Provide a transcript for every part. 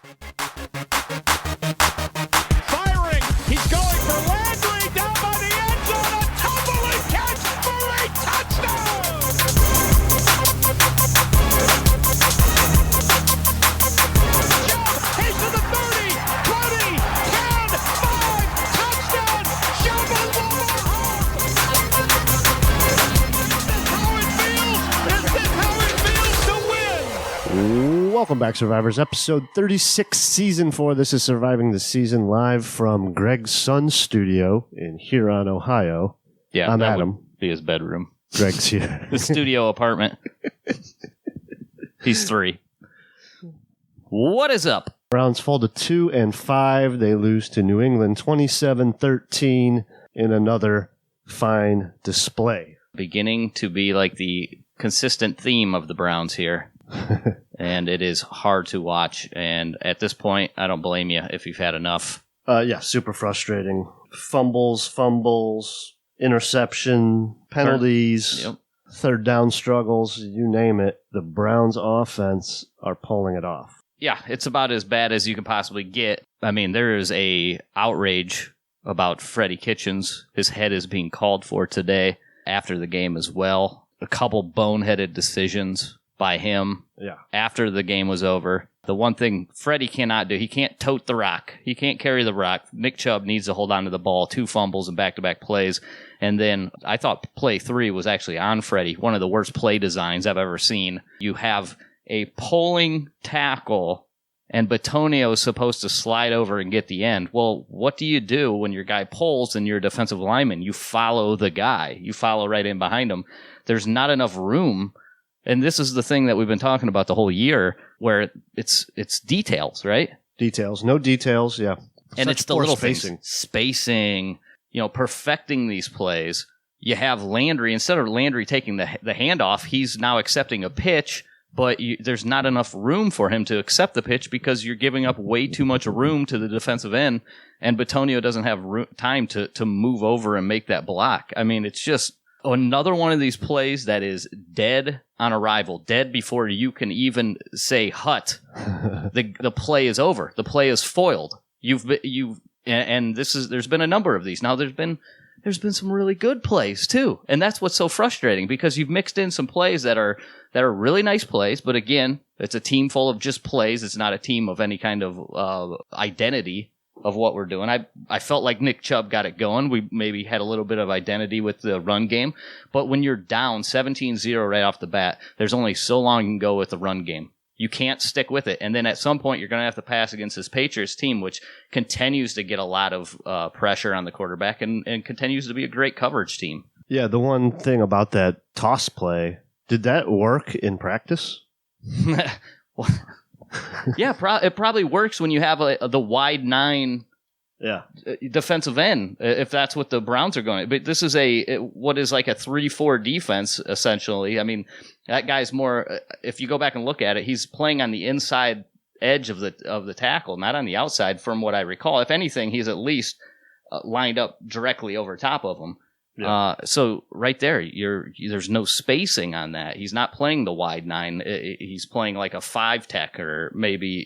Firing. He's going for Landry down by the end zone. A tumbling catch for a touchdown. He's to the 30, 20, 10, 5, touchdown. Is this how it feels to win? Welcome back, Survivors. Episode 36, Season 4. This is Surviving the Season live from Greg's son's studio in Huron, Ohio. Yeah, I'm that Adam. would be his bedroom. Greg's here. The studio apartment. He's 3. What is up? Browns fall to 2-5. They lose to New England 27-13 in another fine display. Beginning to be like the consistent theme of the Browns here. And it is hard to watch. And at this point, I don't blame you if you've had enough. Yeah, super frustrating. Fumbles, interception, penalties, Yep. third down struggles, you name it. The Browns offense are pulling it off. Yeah, it's about as bad as you can possibly get. I mean, there is a outrage about Freddie Kitchens. His head is being called for today after the game as well. A couple boneheaded decisions by him Yeah. after the game was over. The one thing Freddie cannot do, he can't tote the rock. He can't carry the rock. Nick Chubb needs to hold on to the ball, 2 fumbles and back-to-back plays. And then I thought play 3 was actually on Freddie, one of the worst play designs I've ever seen. You have a pulling tackle, and Bitonio is supposed to slide over and get the end. Well, what do you do when your guy pulls and you're a defensive lineman? You follow the guy. You follow right in behind him. There's not enough room. And this is the thing that we've been talking about the whole year, where it's details, right? Details. No details, yeah. And Such it's the poor little spacing. things. Spacing, perfecting these plays. You have Landry, instead of Landry taking the handoff, he's now accepting a pitch, but there's not enough room for him to accept the pitch because you're giving up way too much room to the defensive end, and Bitonio doesn't have time to move over and make that block. I mean, it's just another one of these plays that is dead on arrival, dead before you can even say hut. The play is over. The play is foiled. There's been a number of these. Now there's been some really good plays too, and that's what's so frustrating because you've mixed in some plays that are really nice plays, but again, it's a team full of just plays. It's not a team of any kind of identity of what we're doing. I felt like Nick Chubb got it going. We maybe had a little bit of identity with the run game, but when you're down 17-0 right off the bat, there's only so long you can go with the run game. You can't stick with it. And then at some point, you're going to have to pass against this Patriots team, which continues to get a lot of pressure on the quarterback and continues to be a great coverage team. Yeah, the one thing about that toss play, did that work in practice? Yeah, it probably works when you have the wide 9 defensive end, if that's what the Browns are going. But this is what is like a 3-4 defense, essentially. I mean, that guy's more, if you go back and look at it, he's playing on the inside edge of the tackle, not on the outside, from what I recall. If anything, he's at least lined up directly over top of him. Yeah. So right there, there's no spacing on that. He's not playing the wide 9. He's playing like a 5-tech or maybe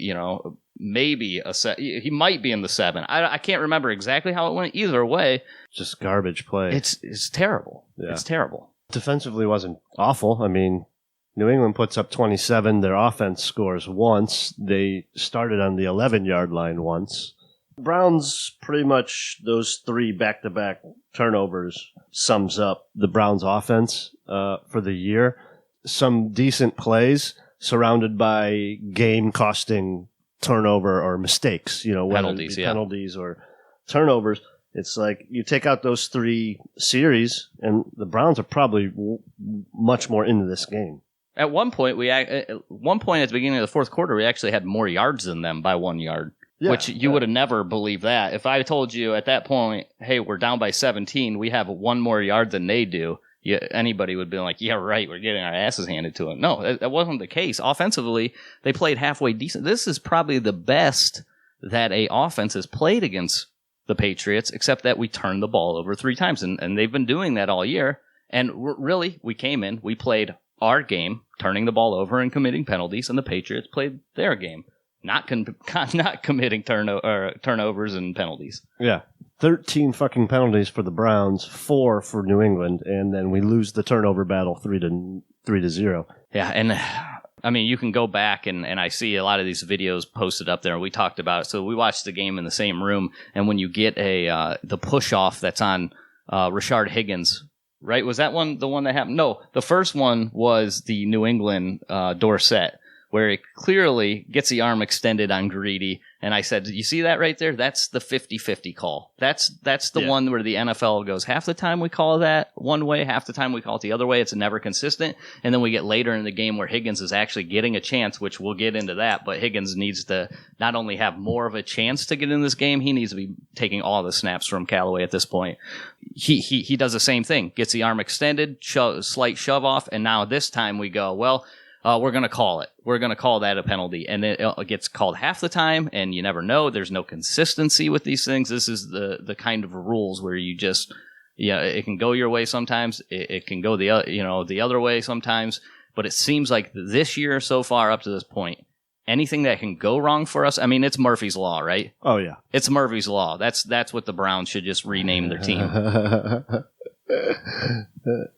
a set. He might be in the 7. I can't remember exactly how it went. Either way, just garbage play. It's terrible. Yeah. It's terrible. Defensively wasn't awful. I mean, New England puts up 27. Their offense scores once. They started on the 11-yard line once. Browns, pretty much those 3 back-to-back turnovers sums up the Browns offense for the year. Some decent plays surrounded by game-costing turnover or mistakes, penalties or turnovers. It's like you take out those 3 series, and the Browns are probably much more into this game. At one point at the beginning of the fourth quarter, we actually had more yards than them by 1 yard. Yeah, which you would have never believed that. If I told you at that point, hey, we're down by 17, we have 1 more yard than they do, anybody would be like, yeah, right, we're getting our asses handed to them. No, that wasn't the case. Offensively, they played halfway decent. This is probably the best that a offense has played against the Patriots, except that we turned the ball over 3 times, and they've been doing that all year. And really, we came in, we played our game, turning the ball over and committing penalties, and the Patriots played their game. not committing turnovers and penalties. Yeah. 13 fucking penalties for the Browns, 4 for New England, and then we lose the turnover battle 3-0. Yeah, and I mean, you can go back and I see a lot of these videos posted up there. We talked about it. So we watched the game in the same room, and when you get the push off that's on Rashard Higgins, right? Was that the one that happened? No, the first one was the New England Dorsett, where he clearly gets the arm extended on Greedy. And I said, you see that right there? That's the 50-50 call. That's the one where the NFL goes, half the time we call that one way, half the time we call it the other way. It's never consistent. And then we get later in the game where Higgins is actually getting a chance, which we'll get into that. But Higgins needs to not only have more of a chance to get in this game, he needs to be taking all the snaps from Callaway at this point. He does the same thing, gets the arm extended, slight shove off. And now this time we go, well, we're going to call it. We're going to call that a penalty. And it gets called half the time, and you never know. There's no consistency with these things. This is the kind of rules where you just, it can go your way sometimes. It can go the other way sometimes. But it seems like this year so far up to this point, anything that can go wrong for us, I mean, it's Murphy's Law, right? Oh, yeah. It's Murphy's Law. That's what the Browns should just rename their team.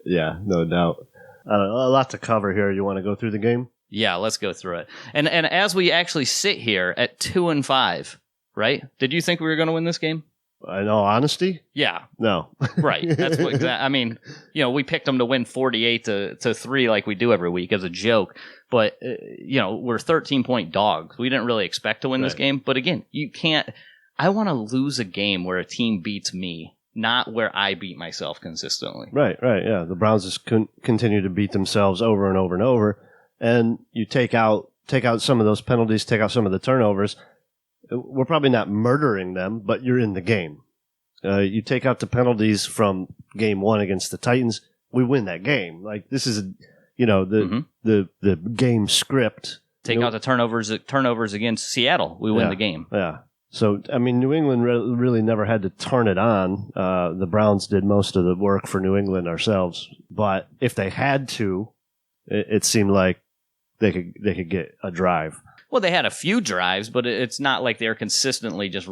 Yeah, no doubt. A lot to cover here. You want to go through the game? Yeah, let's go through it. And as we actually sit here at 2-5, right? Did you think we were going to win this game? In all honesty? Yeah. No. Right. That's what I mean, we picked them to win 48-3 like we do every week as a joke. But, we're 13-point dogs. We didn't really expect to win this game. But again, you can't. I want to lose a game where a team beats me, not where I beat myself consistently. Right, yeah. The Browns just continue to beat themselves over and over and over. And you take out some of those penalties, take out some of the turnovers. We're probably not murdering them, but you're in the game. You take out the penalties from game 1 against the Titans, we win that game. Like, this is, the game script. Take out the turnovers against Seattle, we win the game. Yeah. So, I mean, New England really never had to turn it on. The Browns did most of the work for New England ourselves. But if they had to, it seemed like they could get a drive. Well, they had a few drives, but it's not like they're consistently just,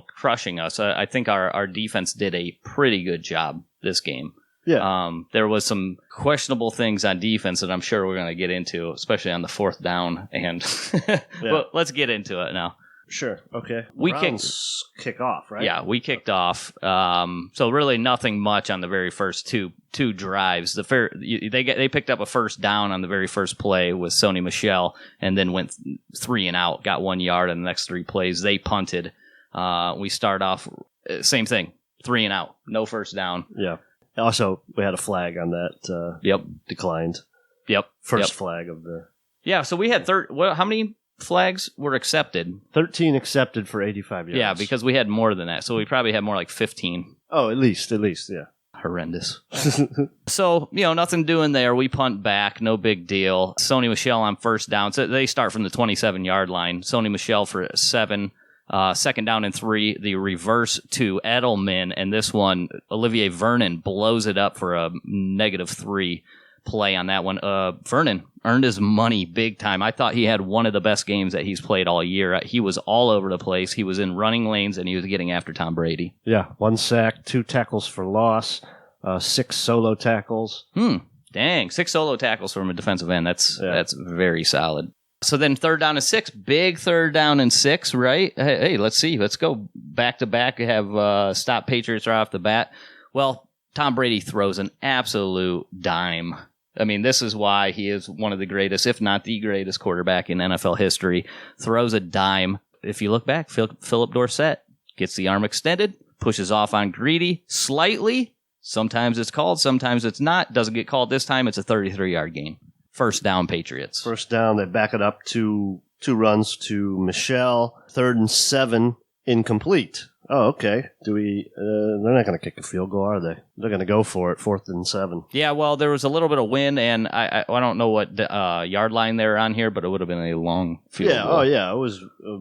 crushing us. I think our defense did a pretty good job this game. Yeah. There was some questionable things on defense that I'm sure we're going to get into, especially on the fourth down. And but let's get into it now. Sure. Okay. We kick off, right? Yeah, we kicked off. So really nothing much on the very first two drives. They picked up a first down on the very first play with Sony Michel, and then went 3 and out, got 1 yard in the next 3 plays. They punted. We start off same thing, 3 and out, no first down. Yeah. Also, we had a flag on that. Declined. Yep. First flag of the. Yeah. So we had how many flags were accepted? 13 accepted for 85 yards. Yeah, because we had more than that. So we probably had more like 15. Oh, at least, yeah. Horrendous. So, nothing doing there. We punt back, no big deal. Sony Michel on first down. So they start from the 27-yard line. Sony Michel for 7. Second down and 3. The reverse to Edelman. And this one, Olivier Vernon blows it up for a -3 play on that one. Vernon earned his money big time. I thought he had one of the best games that he's played all year. He was all over the place. He was in running lanes, and he was getting after Tom Brady. Yeah, 1 sack, 2 tackles for loss, 6 solo tackles. Dang, 6 solo tackles from a defensive end. That's very solid. So then 3rd down and 6, big 3rd down and 6, right? Hey, let's see. Let's go back to back. Have stop Patriots right off the bat. Well, Tom Brady throws an absolute dime. I mean, this is why he is one of the greatest, if not the greatest quarterback in NFL history. Throws a dime. If you look back, Philip Dorsett gets the arm extended, pushes off on Greedy slightly. Sometimes it's called, sometimes it's not. Doesn't get called this time. It's a 33-yard gain. First down, Patriots. First down, they back it up to 2 runs to Michel. 3rd and 7, incomplete. Oh, okay. They're not going to kick a field goal, are they? They're going to go for it, 4th and 7. Yeah, well, there was a little bit of wind, and I don't know what yard line they're on here, but it would have been a long field goal. Oh, yeah. It was a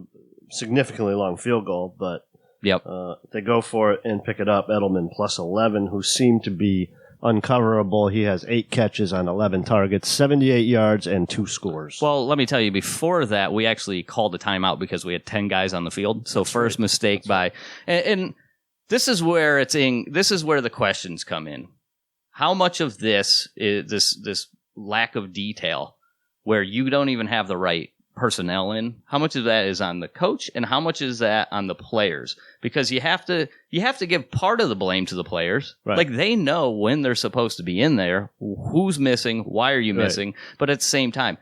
significantly long field goal, but they go for it and pick it up. Edelman +11, who seemed to be uncoverable. He has 8 catches on 11 targets, 78 yards, and 2 scores. Well, let me tell you, before that, we actually called a timeout because we had 10 guys on the field. So first mistake by, and this is where this is where the questions come in. How much of this is this lack of detail where you don't even have the right personnel in? How much of that is on the coach and how much is that on the players? Because you have to give part of the blame to the players. Right. Like they know when they're supposed to be in there, who's missing, why are you missing? Right. But at the same time,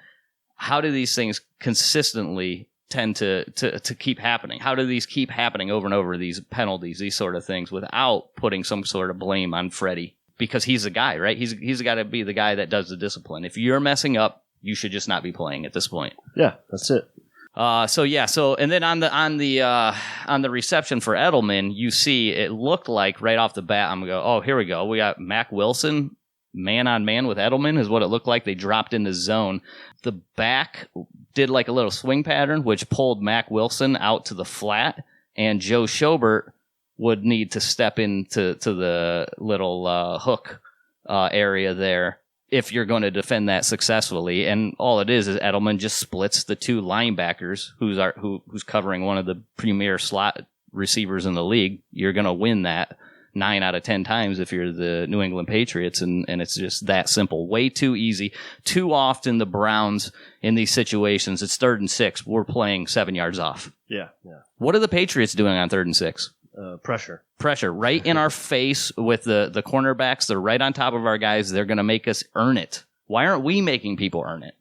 how do these things consistently tend to keep happening? How do these keep happening over and over, these penalties, these sort of things, without putting some sort of blame on Freddie? Because he's the guy, right? He's got to be the guy that does the discipline. If you're messing up, you should just not be playing at this point. Yeah, that's it. So and then on the reception for Edelman, you see it looked like right off the bat, I'm gonna go, oh, here we go. We got Mac Wilson man on man with Edelman is what it looked like. They dropped into zone. The back did like a little swing pattern, which pulled Mac Wilson out to the flat, and Joe Schobert would need to step into the little hook area there if you're going to defend that successfully. And all it is Edelman just splits the 2 linebackers who's covering one of the premier slot receivers in the league. You're going to win that 9 out of 10 times if you're the New England Patriots, and it's just that simple. Way too easy. Too often the Browns in these situations, it's 3rd and 6, we're playing 7 yards off. Yeah. What are the Patriots doing on 3rd and 6? Pressure right in our face with the cornerbacks. They're right on top of our guys. They're going to make us earn it. Why aren't we making people earn it?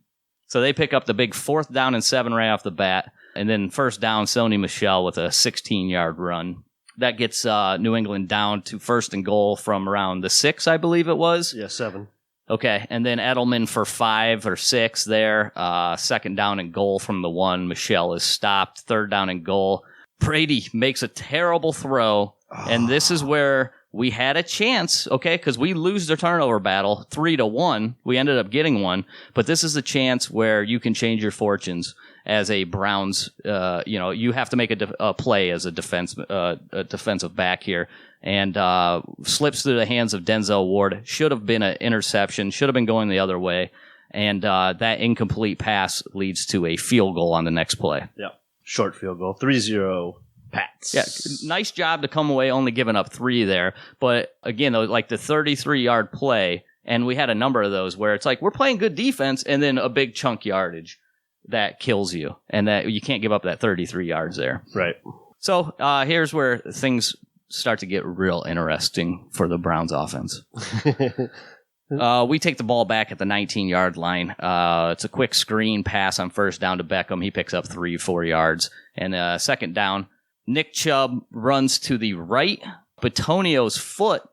So they pick up the big 4th down and 7 right off the bat. And then 1st down, Sony Michel with a 16-yard run. That gets New England down to 1st and goal from around the 6, I believe it was. Yeah, 7. Okay, and then Edelman for 5 or 6 there. 2nd down and goal from the 1. Michel is stopped. 3rd down and goal. Brady makes a terrible throw, and this is where we had a chance, okay, because we lose the turnover battle 3-1. We ended up getting one, but this is a chance where you can change your fortunes as a Browns. You have to make a play as a defensive back here, and slips through the hands of Denzel Ward. Should have been an interception. Should have been going the other way, and that incomplete pass leads to a field goal on the next play. Yeah. Short field goal, 3-0 Pats. Yeah, nice job to come away only giving up 3 there. But again, though, like the 33-yard play, and we had a number of those where it's like we're playing good defense and then a big chunk yardage that kills you, and that you can't give up that 33 yards there. Right. So here's where things start to get real interesting for the Browns offense. We take the ball back at the 19-yard line. It's a quick screen pass on 1st down to Beckham. He picks up 3-4 yards. And 2nd down, Nick Chubb runs to the right. Bitonio's foot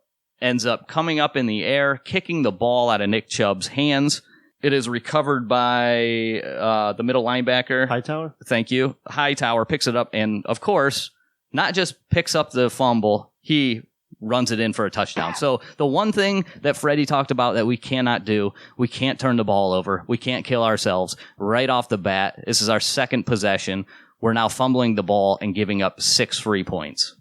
ends up coming up in the air, kicking the ball out of Nick Chubb's hands. It is recovered by the middle linebacker. Hightower? Thank you. Hightower picks it up and, of course, not just picks up the fumble, he runs it in for a touchdown. So the one thing that Freddie talked about that we cannot do, we can't turn the ball over. We can't kill ourselves right off the bat. This is our 2nd possession. We're now fumbling the ball and giving up 6 free points.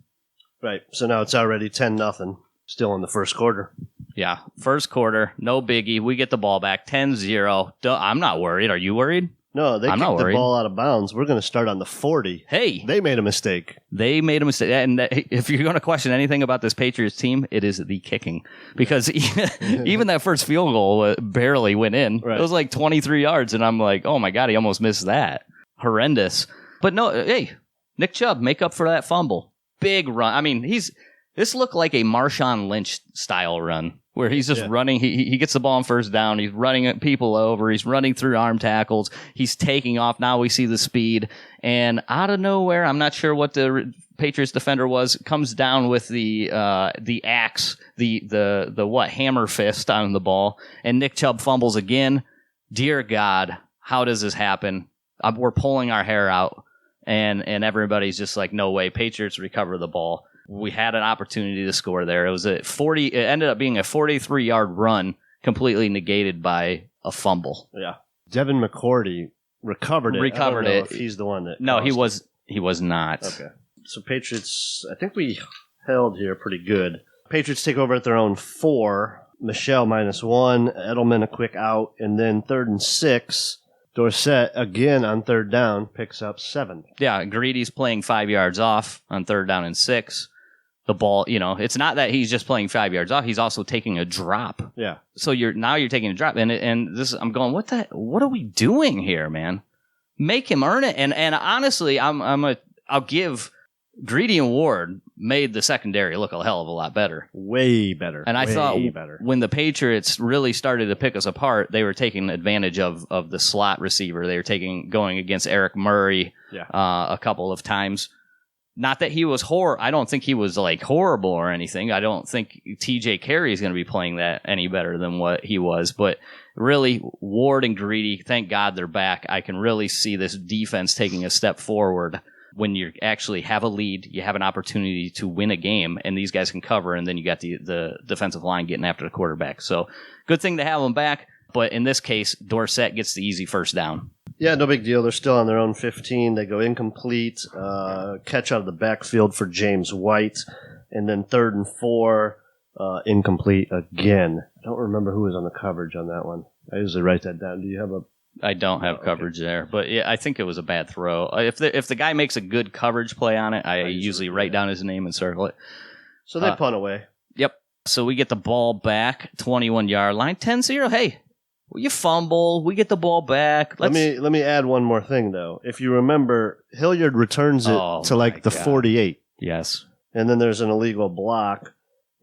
Right. So now it's already 10-0. Still in the 1st quarter. Yeah. 1st quarter. No biggie. We get the ball back. 10-0. I'm not worried. Are you worried? No, they kicked the ball out of bounds. We're going to start on the 40. Hey. They made a mistake. And if you're going to question anything about this Patriots team, it is the kicking. Because even that first field goal barely went in. Right. It was like 23 yards, and I'm like, oh, my God, he almost missed that. Horrendous. But no, hey, Nick Chubb, make up for that fumble. Big run. I mean, this looked like a Marshawn Lynch-style run. Where he's just running, he gets the ball on 1st down, he's running people over, he's running through arm tackles, he's taking off, now we see the speed, and out of nowhere, I'm not sure what the Patriots defender was, comes down with the axe, the hammer fist on the ball, and Nick Chubb fumbles again. Dear God, how does this happen? We're pulling our hair out, and everybody's just like, no way, Patriots recover the ball. We had an opportunity to score there. It was it ended up being a 43-yard run, completely negated by a fumble. Yeah. Devin McCourty recovered it. I don't know if he's the one that No, he was not. Okay. So Patriots, I think we held here pretty good. Patriots take over at their own 4. Michelle -1, Edelman a quick out, and then 3rd and 6, Dorsett again on 3rd down picks up 7. Yeah, Greedy's playing 5 yards off on 3rd down and 6. The ball, it's not that he's just playing 5 yards off. He's also taking a drop. Yeah. So you're taking a drop, and this I'm going. What are we doing here, man? Make him earn it. And honestly, I'll give Greedy and Ward made the secondary look a hell of a lot better. Way better. And I thought better. When the Patriots really started to pick us apart, they were taking advantage of the slot receiver. They were going against Eric Murray a couple of times. Not that he was I don't think he was like horrible or anything. I don't think TJ Carey is going to be playing that any better than what he was. But really, Ward and Greedy, thank God they're back. I can really see this defense taking a step forward. When you actually have a lead, you have an opportunity to win a game, and these guys can cover, and then you got the defensive line getting after the quarterback. So good thing to have them back, but in this case, Dorsett gets the easy first down. Yeah, no big deal. They're still on their own 15. They go incomplete, catch out of the backfield for James White, and then 3rd and 4, incomplete again. I don't remember who was on the coverage on that one. I usually write that down. Do you have a... I don't have coverage there, but yeah, I think it was a bad throw. If the guy makes a good coverage play on it, I usually write down his name and circle it. So they punt away. Yep. So we get the ball back, 21-yard line, 10-0. Hey, you fumble, we get the ball back. Let me add one more thing though. If you remember, Hilliard returns it to like the 48. Yes. And then there's an illegal block.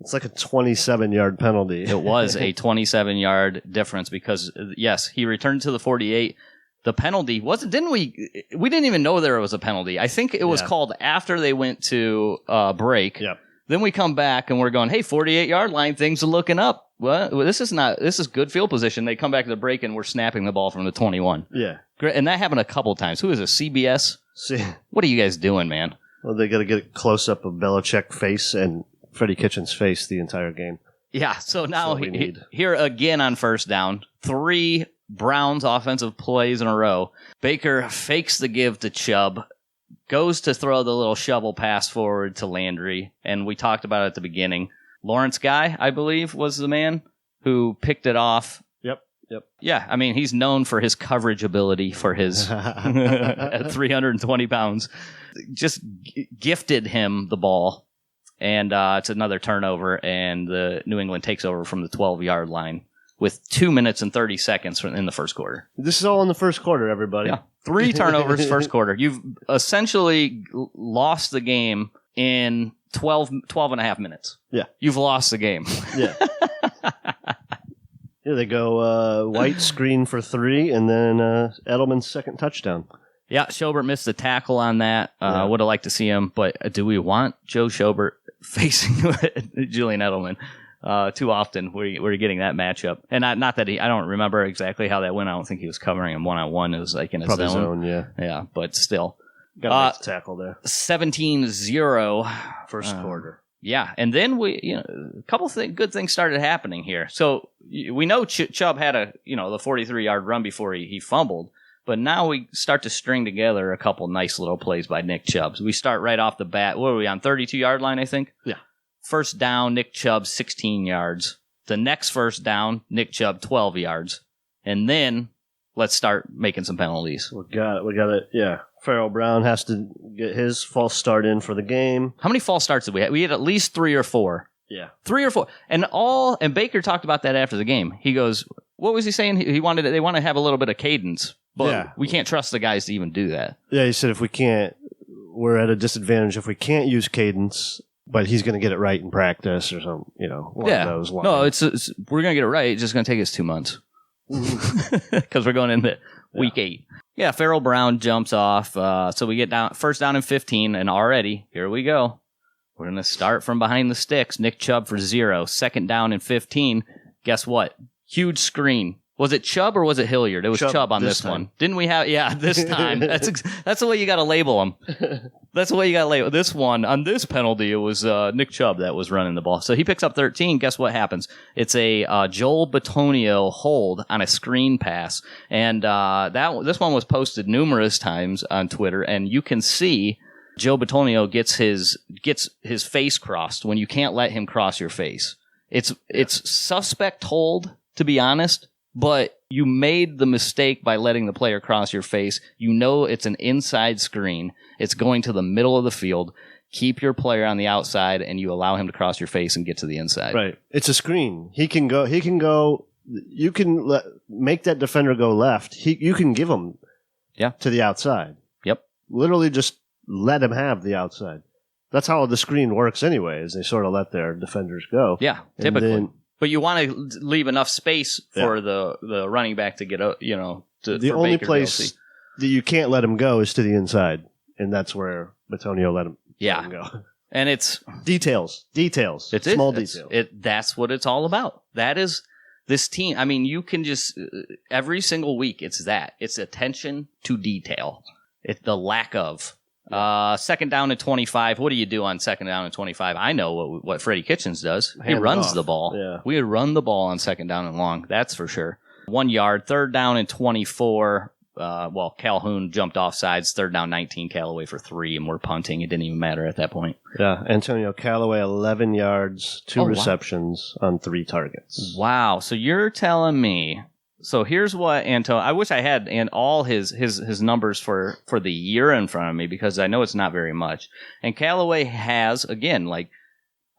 It's like a 27-yard penalty. It was a 27-yard difference because, yes, he returned to the 48. The penalty didn't we didn't even know there was a penalty. I think it was called after they went to break. Yep. Then we come back and we're going, hey, 48-yard line, things are looking up. Well, this is good field position. They come back to the break and we're snapping the ball from the 21. Yeah. Great. And that happened a couple times. Who is it, CBS? What are you guys doing, man? Well, they got to get a close-up of Belichick's face and Freddie Kitchens' face the entire game. Yeah, so now here again on first down, 3 Browns offensive plays in a row. Baker fakes the give to Chubb, goes to throw the little shovel pass forward to Landry, and we talked about it at the beginning. Lawrence Guy, I believe, was the man who picked it off. Yep. Yeah, I mean, he's known for his coverage ability for his at 320 pounds. Just gifted him the ball. And it's another turnover, and the New England takes over from the 12-yard line with 2 minutes and 30 seconds in the first quarter. This is all in the first quarter, everybody. Yeah, 3 turnovers first quarter. You've essentially lost the game in 12 and a half minutes. Yeah. You've lost the game. Yeah. Here they go. White screen for 3, and then Edelman's second touchdown. Yeah, Schobert missed the tackle on that. Would have liked to see him, but do we want Joe Schobert facing Julian Edelman too often? We're getting that matchup, and not that I don't remember exactly how that went. I don't think he was covering him one-on-one. It was like in his Probably zone. Yeah, but still. Got a nice tackle there. 17-0. First quarter. Yeah, and then a couple good things started happening here. So we know Chubb had the 43-yard run before he fumbled. But now we start to string together a couple nice little plays by Nick Chubb. We start right off the bat. What are we on, 32-yard line, I think? Yeah. First down, Nick Chubb, 16 yards. The next first down, Nick Chubb, 12 yards. And then let's start making some penalties. We got it. Yeah. Farrell Brown has to get his false start in for the game. How many false starts did we have? We had at least 3 or 4. Yeah. 3 or 4. And Baker talked about that after the game. He goes, what was he saying? They want to have a little bit of cadence. But we can't trust the guys to even do that. Yeah, he said we're at a disadvantage if we can't use cadence, but he's going to get it right in practice or something, one of those lines. No, we're going to get it right. It's just going to take us 2 months. Because we're going into week 8. Yeah, Farrell Brown jumps off. So we get first down and 15, and already, here we go. We're going to start from behind the sticks. Nick Chubb for 0. Second down and 15. Guess what? Huge screen. Was it Chubb or was it Hilliard? It was Chubb on this one. Didn't we have... Yeah, this time. That's the way you got to label them. That's the way you got to label this one. On this penalty, it was Nick Chubb that was running the ball. So he picks up 13. Guess what happens? It's a Joel Bitonio hold on a screen pass. And this one was posted numerous times on Twitter, and you can see Joe Bitonio gets his face crossed when you can't let him cross your face. It's suspect hold, to be honest, but you made the mistake by letting the player cross your face. You know it's an inside screen. It's going to the middle of the field. Keep your player on the outside, and you allow him to cross your face and get to the inside. Right. It's a screen. He can go. You can make that defender go left. You can give him to the outside. Yep. Literally just let him have the outside. That's how the screen works anyway, is they sort of let their defenders go. Yeah, typically. But you want to leave enough space for the running back to get out, the only place that you can't let him go is to the inside, and that's where Bitonio let him go. And it's details. Details. That's what it's all about. That is this team. I mean, you can just every single week it's that. It's attention to detail. It's the lack of. Second down and 25. What do you do on second down and 25? I know what Freddie Kitchens does. He runs the ball. Yeah. We run the ball on second down and long. That's for sure. 1 yard. Third down and 24. Calhoun jumped off sides. Third down 19. Callaway for 3, and we're punting. It didn't even matter at that point. Yeah. Antonio Callaway 11 yards, 2 receptions on 3 targets. Wow. So you're telling me. So here's what I wish I had and all his numbers for the year in front of me, because I know it's not very much. And Callaway has, again, like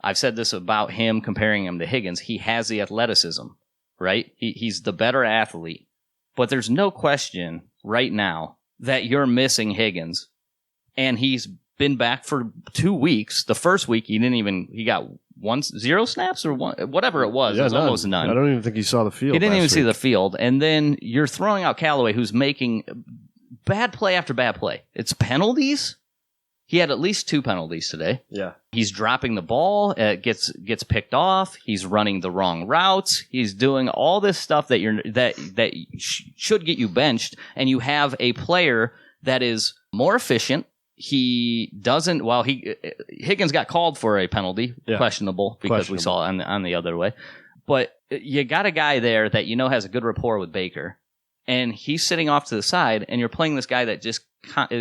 I've said this about him, comparing him to Higgins, he has the athleticism, right? He's the better athlete. But there's no question right now that you're missing Higgins. And he's been back for 2 weeks. The first week he got 0 snaps or whatever it was. It was almost none. I don't even think he saw the field. He didn't even see the field. And then you're throwing out Callaway, who's making bad play after bad play. It's penalties. He had at least 2 penalties today. Yeah. He's dropping the ball. It gets picked off. He's running the wrong routes. He's doing all this stuff that should get you benched. And you have a player that is more efficient. He doesn't. Higgins got called for a penalty, questionable, because we saw it on the other way. But you got a guy there that has a good rapport with Baker, and he's sitting off to the side, and you're playing this guy that just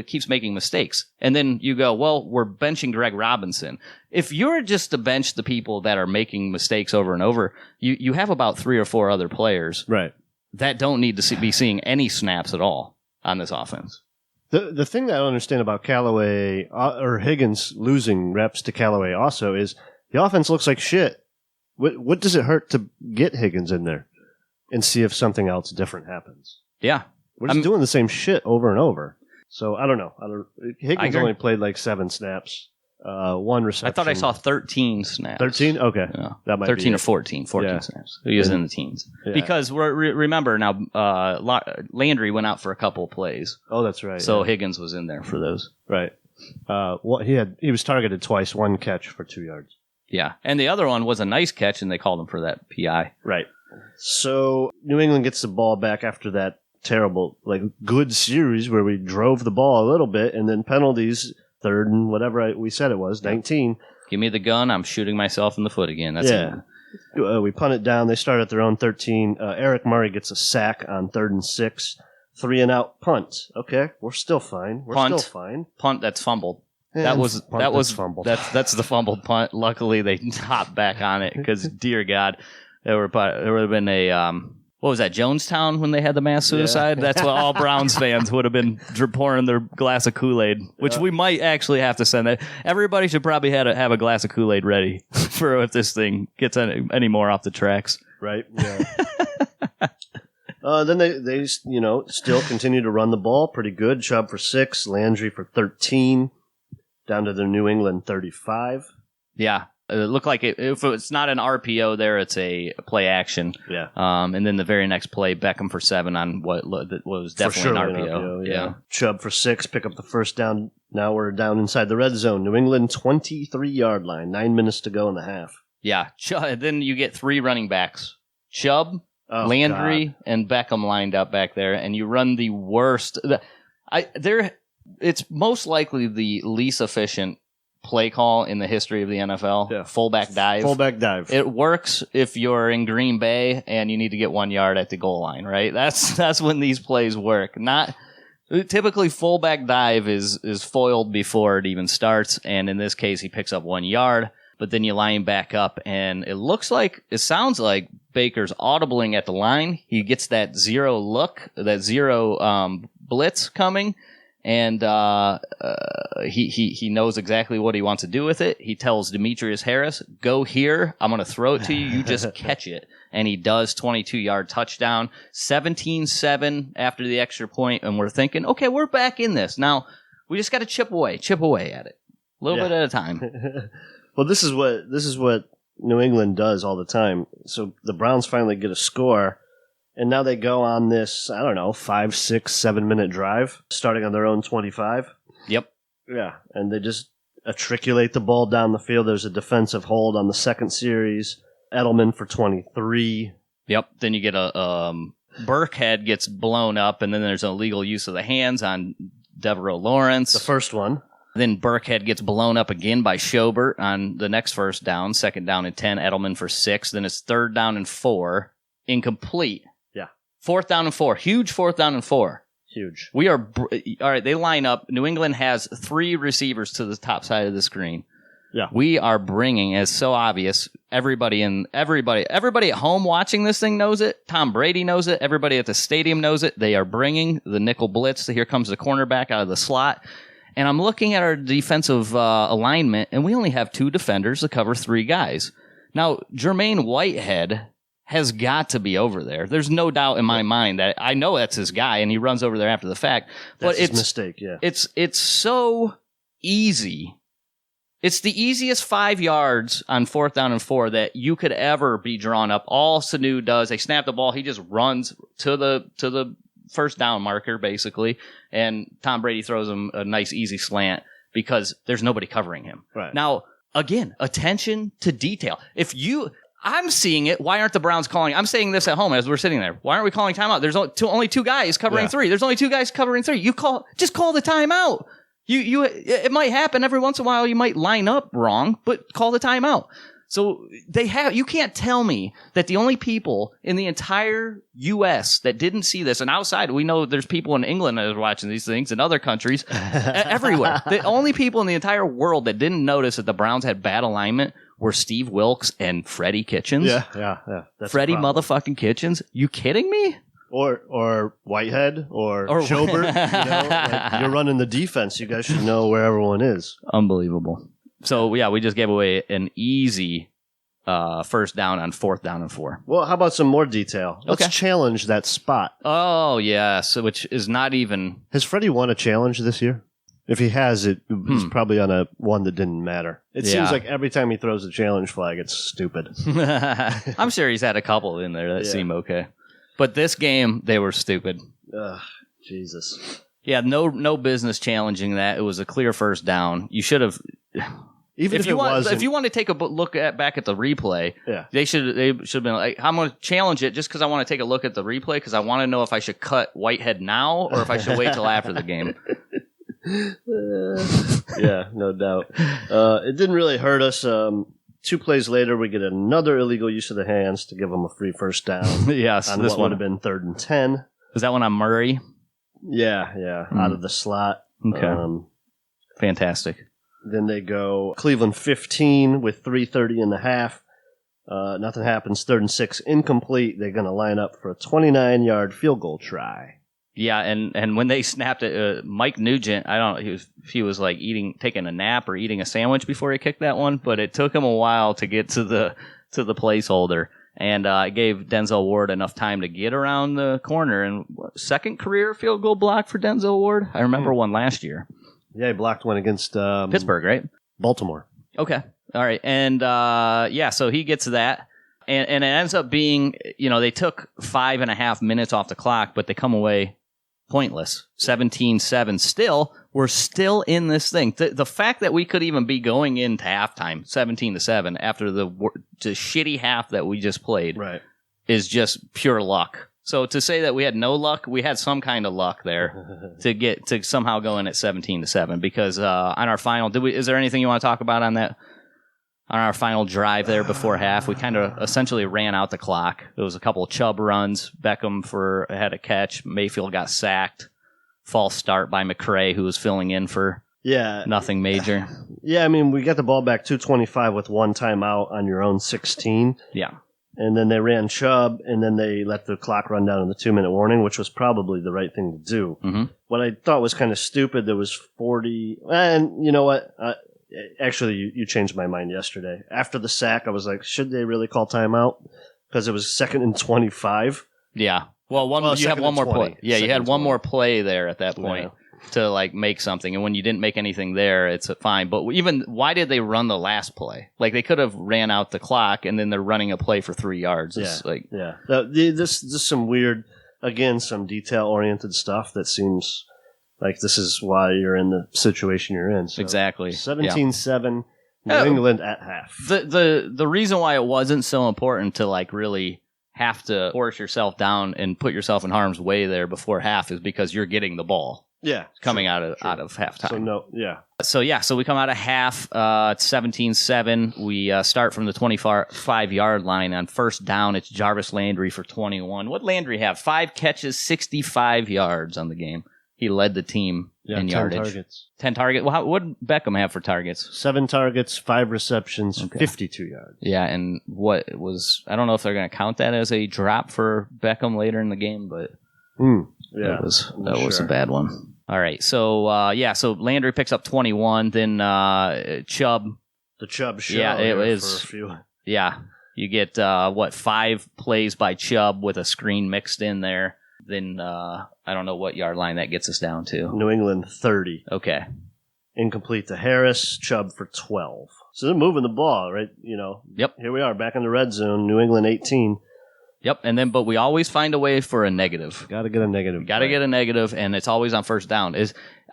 keeps making mistakes. And then you go, well, we're benching Greg Robinson. If you're just to bench the people that are making mistakes over and over, you have about 3 or 4 other players that don't need to be seeing any snaps at all on this offense. The thing that I don't understand about Callaway or Higgins losing reps to Callaway also is the offense looks like shit. What does it hurt to get Higgins in there and see if something else different happens? Yeah. We're just doing the same shit over and over. So I don't know. Higgins only played like 7 snaps, 1 reception. I thought I saw 13 snaps. 13? Okay. Yeah. That might 13 be or 14. 14 snaps. He was in the teens. Yeah. Because remember now, Landry went out for a couple of plays. Oh, that's right. So Higgins was in there for those. Right. He was targeted twice, 1 catch for 2 yards. Yeah. And the other one was a nice catch, and they called him for that PI. Right. So New England gets the ball back after that terrible, good series where we drove the ball a little bit, and then penalties, 3rd and whatever we said it was, 19. Give me the gun. I'm shooting myself in the foot again. That's it. We punt it down. They start at their own 13. Eric Murray gets a sack on 3rd and 6. 3 and out punt. Okay, we're still fine. Punt that's fumbled. Yeah, That was fumbled. That's the fumbled punt. Luckily, they hopped back on it because, dear God, there would have been a what was that, Jonestown, when they had the mass suicide? Yeah. That's what all Browns fans would have been pouring their glass of Kool-Aid, which we might actually have to send. Everybody should probably have a glass of Kool-Aid ready for if this thing gets any more off the tracks. Right. Yeah. Then they still continue to run the ball pretty good. Chubb for 6, Landry for 13, down to the New England 35. Yeah. It looked like if it's not an RPO there, it's a play action. Yeah. And then the very next play, Beckham for 7 on what was definitely an RPO. Yeah. Chubb for 6, pick up the first down. Now we're down inside the red zone. New England 23-yard line, 9 minutes to go in the half. Yeah. Then you get 3 running backs. Chubb, Landry, and Beckham lined up back there, and you run the worst. It's most likely the least efficient play call in the history of the NFL. Yeah. Fullback dive. It works if you're in Green Bay and you need to get 1 yard at the goal line, right? That's when these plays work. Not typically fullback dive is foiled before it even starts, and in this case he picks up 1 yard. But then you line back up, and it sounds like Baker's audibling at the line. He gets that zero look, that zero blitz coming, and he knows exactly what he wants to do with it. He tells Demetrius Harris, "Go here. I'm going to throw it to you. You just catch it." And he does. 22-yard touchdown, 17-7 after the extra point, and we're thinking, okay, we're back in this now. We just got to chip away at it, a little bit at a time. Well, this is what New England does all the time. So the Browns finally get a score, and now they go on this, 5, 6, 7 minute drive, starting on their own 25. Yep. Yeah, and they just matriculate the ball down the field. There's a defensive hold on the second series. Edelman for 23. Yep. Then you get a Burkhead gets blown up, and then there's an illegal use of the hands on Devereaux Lawrence. The first one. Then Burkhead gets blown up again by Schobert on the next first down, second down and 10, Edelman for 6. Then it's third down and 4, incomplete. Yeah. Fourth down and 4, huge fourth down and 4. Huge. We are, all right, they line up. New England has 3 receivers to the top side of the screen. Yeah. We are bringing, as so obvious, everybody at home watching this thing knows it. Tom Brady knows it. Everybody at the stadium knows it. They are bringing the nickel blitz. Here comes the cornerback out of the slot. And I'm looking at our defensive alignment, and we only have 2 defenders to cover 3 guys. Now, Jermaine Whitehead has got to be over there. There's no doubt in my mind that I know that's his guy, and he runs over there after the fact. That's his mistake, yeah. It's so easy. It's the easiest 5 yards on fourth down and 4 that you could ever be drawn up. All Sanu does, they snap the ball, he just runs to the first down marker, basically, and Tom Brady throws him a nice, easy slant because there's nobody covering him. Right. Now, again, attention to detail. I'm seeing it. Why aren't the Browns calling? I'm saying this at home as we're sitting there. Why aren't we calling timeout? There's only 2 guys covering 3. There's only 2 guys covering 3. Just call the timeout. It might happen every once in a while. You might line up wrong, but call the timeout. So you can't tell me that the only people in the entire U.S. that didn't see this, and outside, we know there's people in England that are watching these things, and other countries, everywhere. The only people in the entire world that didn't notice that the Browns had bad alignment were Steve Wilkes and Freddie Kitchens. Yeah. That's Freddie motherfucking Kitchens. You kidding me? Or Whitehead or Schobert. You're running the defense. You guys should know where everyone is. Unbelievable. So, yeah, we just gave away an easy first down on fourth down and 4. Well, how about some more detail? Let's Okay. challenge that spot. Oh, yes, which is not even... Has Freddie won a challenge this year? If he has, he's probably on a one that didn't matter. It seems like every time he throws a challenge flag, it's stupid. I'm sure he's had a couple in there that seem okay. But this game, they were stupid. Ugh, Jesus. Yeah, no business challenging that. It was a clear first down. You should have... Even if you was, if you want to take a look back at the replay, they should have been like, I'm going to challenge it just because I want to take a look at the replay because I want to know if I should cut Whitehead now or if I should wait till after the game. Yeah, no doubt. It didn't really hurt us. 2 plays later, we get another illegal use of the hands to give them a free first down. Yes, on this what one would have been 3rd and 10. Was that one on Murray? Yeah, out of the slot. Okay, fantastic. Then they go Cleveland 15 with 3:30 in the half. Nothing happens. 3rd and 6, incomplete. They're going to line up for a 29-yard field goal try. Yeah, and when they snapped it, Mike Nugent, I don't know, he was like taking a nap or eating a sandwich before he kicked that one, but it took him a while to get to the placeholder, and it gave Denzel Ward enough time to get around the corner. And second career field goal block for Denzel Ward. I remember one last year. Yeah, he blocked one against Pittsburgh, right? Baltimore. Okay, all right, and so he gets that. And it ends up being, they took 5.5 minutes off the clock, but they come away pointless. 17-7 still. We're still in this thing. The fact that we could even be going into halftime 17-7 after the shitty half that we just played is just pure luck. So to say that we had no luck, we had some kind of luck there to somehow go in at 17-7 because on our final, is there anything you want to talk about on that? On our final drive there before half, we kind of essentially ran out the clock. There was a couple of Chubb runs. Beckham had a catch. Mayfield got sacked. False start by McCray, who was filling in for nothing major. Yeah, I mean, we got the ball back 2:25 with one timeout on your own 16. Yeah. And then they ran Chubb, and then they let the clock run down in the 2-minute warning, which was probably the right thing to do. Mm-hmm. What I thought was kind of stupid, there was 40... And you know what? Actually, you changed my mind yesterday. After the sack, I was like, should they really call timeout? Because it was 2nd and 25. Yeah. Well, you have one more play. Yeah, you had one more play there at that point to like make something, and when you didn't make anything there, it's fine. But even why did they run the last play? Like they could have ran out the clock, and then they're running a play for 3 yards. It's This is some weird, again, some detail oriented stuff that seems like this is why you're in the situation you're in. So exactly. 17-7, New England at half. The reason why it wasn't so important to like really have to force yourself down and put yourself in harm's way there before half is because you're getting the ball. Yeah, coming out of halftime. So we come out of half. It's 17-7. We start from the 25-yard line on first down. It's Jarvis Landry for 21. What Landry have? 5 catches, 65 yards on the game. He led the team in 10 yardage. Targets. 10 targets. Well, what did Beckham have for targets? 7 targets, 5 receptions, 52 yards. Yeah, and what was? I don't know if they're going to count that as a drop for Beckham later in the game, but that was a bad one. All right, so so Landry picks up 21, then Chubb. The Chubb show. Yeah, it is. For a few. Yeah, you get 5 plays by Chubb with a screen mixed in there. Then I don't know what yard line that gets us down to. New England 30. Okay. Incomplete to Harris, Chubb for 12. So they're moving the ball, right? Yep. Here we are back in the red zone. New England 18. Yep, but we always find a way for a negative. Got to get a negative. Got to get a negative, and it's always on first down.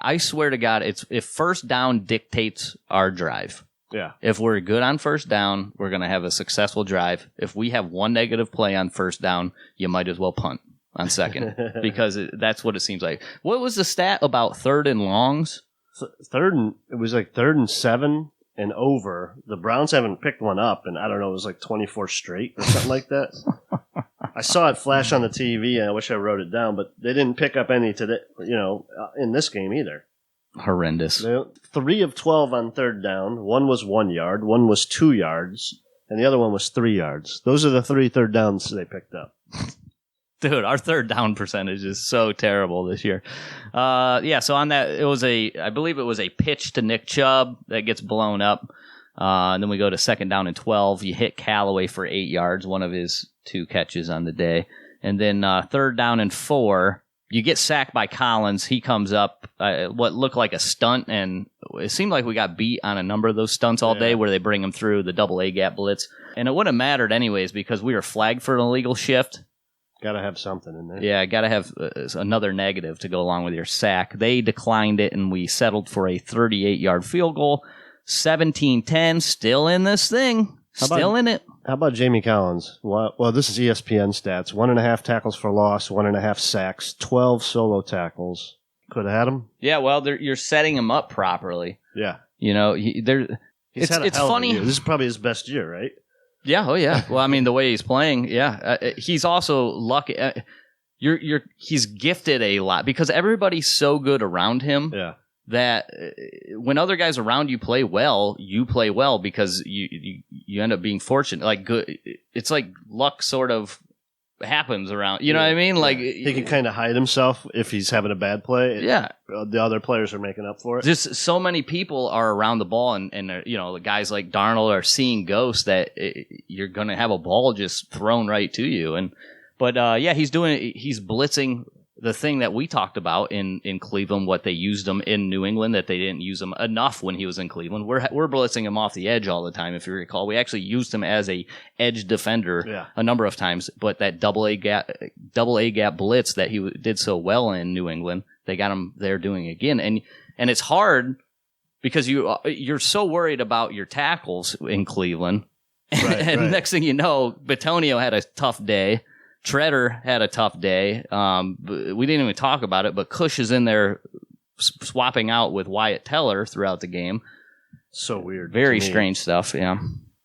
I swear to God, if first down dictates our drive. Yeah. If we're good on first down, we're going to have a successful drive. If we have one negative play on first down, you might as well punt on second because that's what it seems like. What was the stat about 3rd and longs? It was like 3rd and 7 and over. The Browns haven't picked one up, and I don't know, it was like 24 straight or something like that. I saw it flash on the TV, and I wish I wrote it down, but they didn't pick up any today, in this game either. Horrendous. 3 of 12 on 3rd down. 1 was 1 yard, 1 was 2 yards, and the other one was 3 yards. Those are the 3 third downs they picked up. Dude, our 3rd down percentage is so terrible this year. So on that, I believe it was a pitch to Nick Chubb that gets blown up. And then we go to 2nd down and 12. You hit Callaway for 8 yards, one of his 2 catches on the day. And then 3rd down and 4, you get sacked by Collins. He comes up, what looked like a stunt, and it seemed like we got beat on a number of those stunts all day where they bring him through the double A gap blitz. And it wouldn't have mattered anyways because we were flagged for an illegal shift. Got to have something in there. Yeah, got to have another negative to go along with your sack. They declined it, and we settled for a 38-yard field goal. 17-10, still in this thing. Still in it. How about Jamie Collins? Well, this is ESPN stats. 1.5 tackles for loss, 1.5 sacks, 12 solo tackles. Could have had him. Yeah, well, you're setting him up properly. Yeah. It's funny. This is probably his best year, right? Yeah, oh yeah. Well, I mean, the way he's playing, he's also lucky. He's gifted a lot because everybody's so good around him that when other guys around you play well, you play well because you end up being fortunate. Like good, it's like luck sort of happens around. You know what I mean? Like he can kind of hide himself if he's having a bad play. Yeah, the other players are making up for it. Just so many people are around the ball, and the guys like Darnold are seeing ghosts that you're going to have a ball just thrown right to you. But he's blitzing the thing that we talked about in Cleveland, what they used him in New England, that they didn't use him enough when he was in Cleveland. We're blitzing him off the edge all the time, if you recall. We actually used him as a edge defender a number of times, but that double A gap blitz that he did so well in New England, they got him there doing again. And it's hard because you're so worried about your tackles in Cleveland. And next thing you know, Bitonio had a tough day. Treader had a tough day. We didn't even talk about it, but Cush is in there swapping out with Wyatt Teller throughout the game. So weird. Very strange stuff, yeah.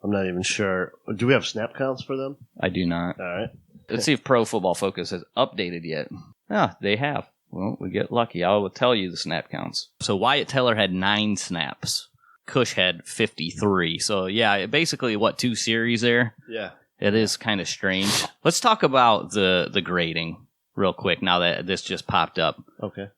I'm not even sure. Do we have snap counts for them? I do not. All right. Let's see if Pro Football Focus has updated yet. They have. Well, we get lucky. I will tell you the snap counts. So Wyatt Teller had 9 snaps. Cush had 53. So, yeah, basically, 2 series there? Yeah. It is kind of strange. Let's talk about the grading real quick now that this just popped up. Okay.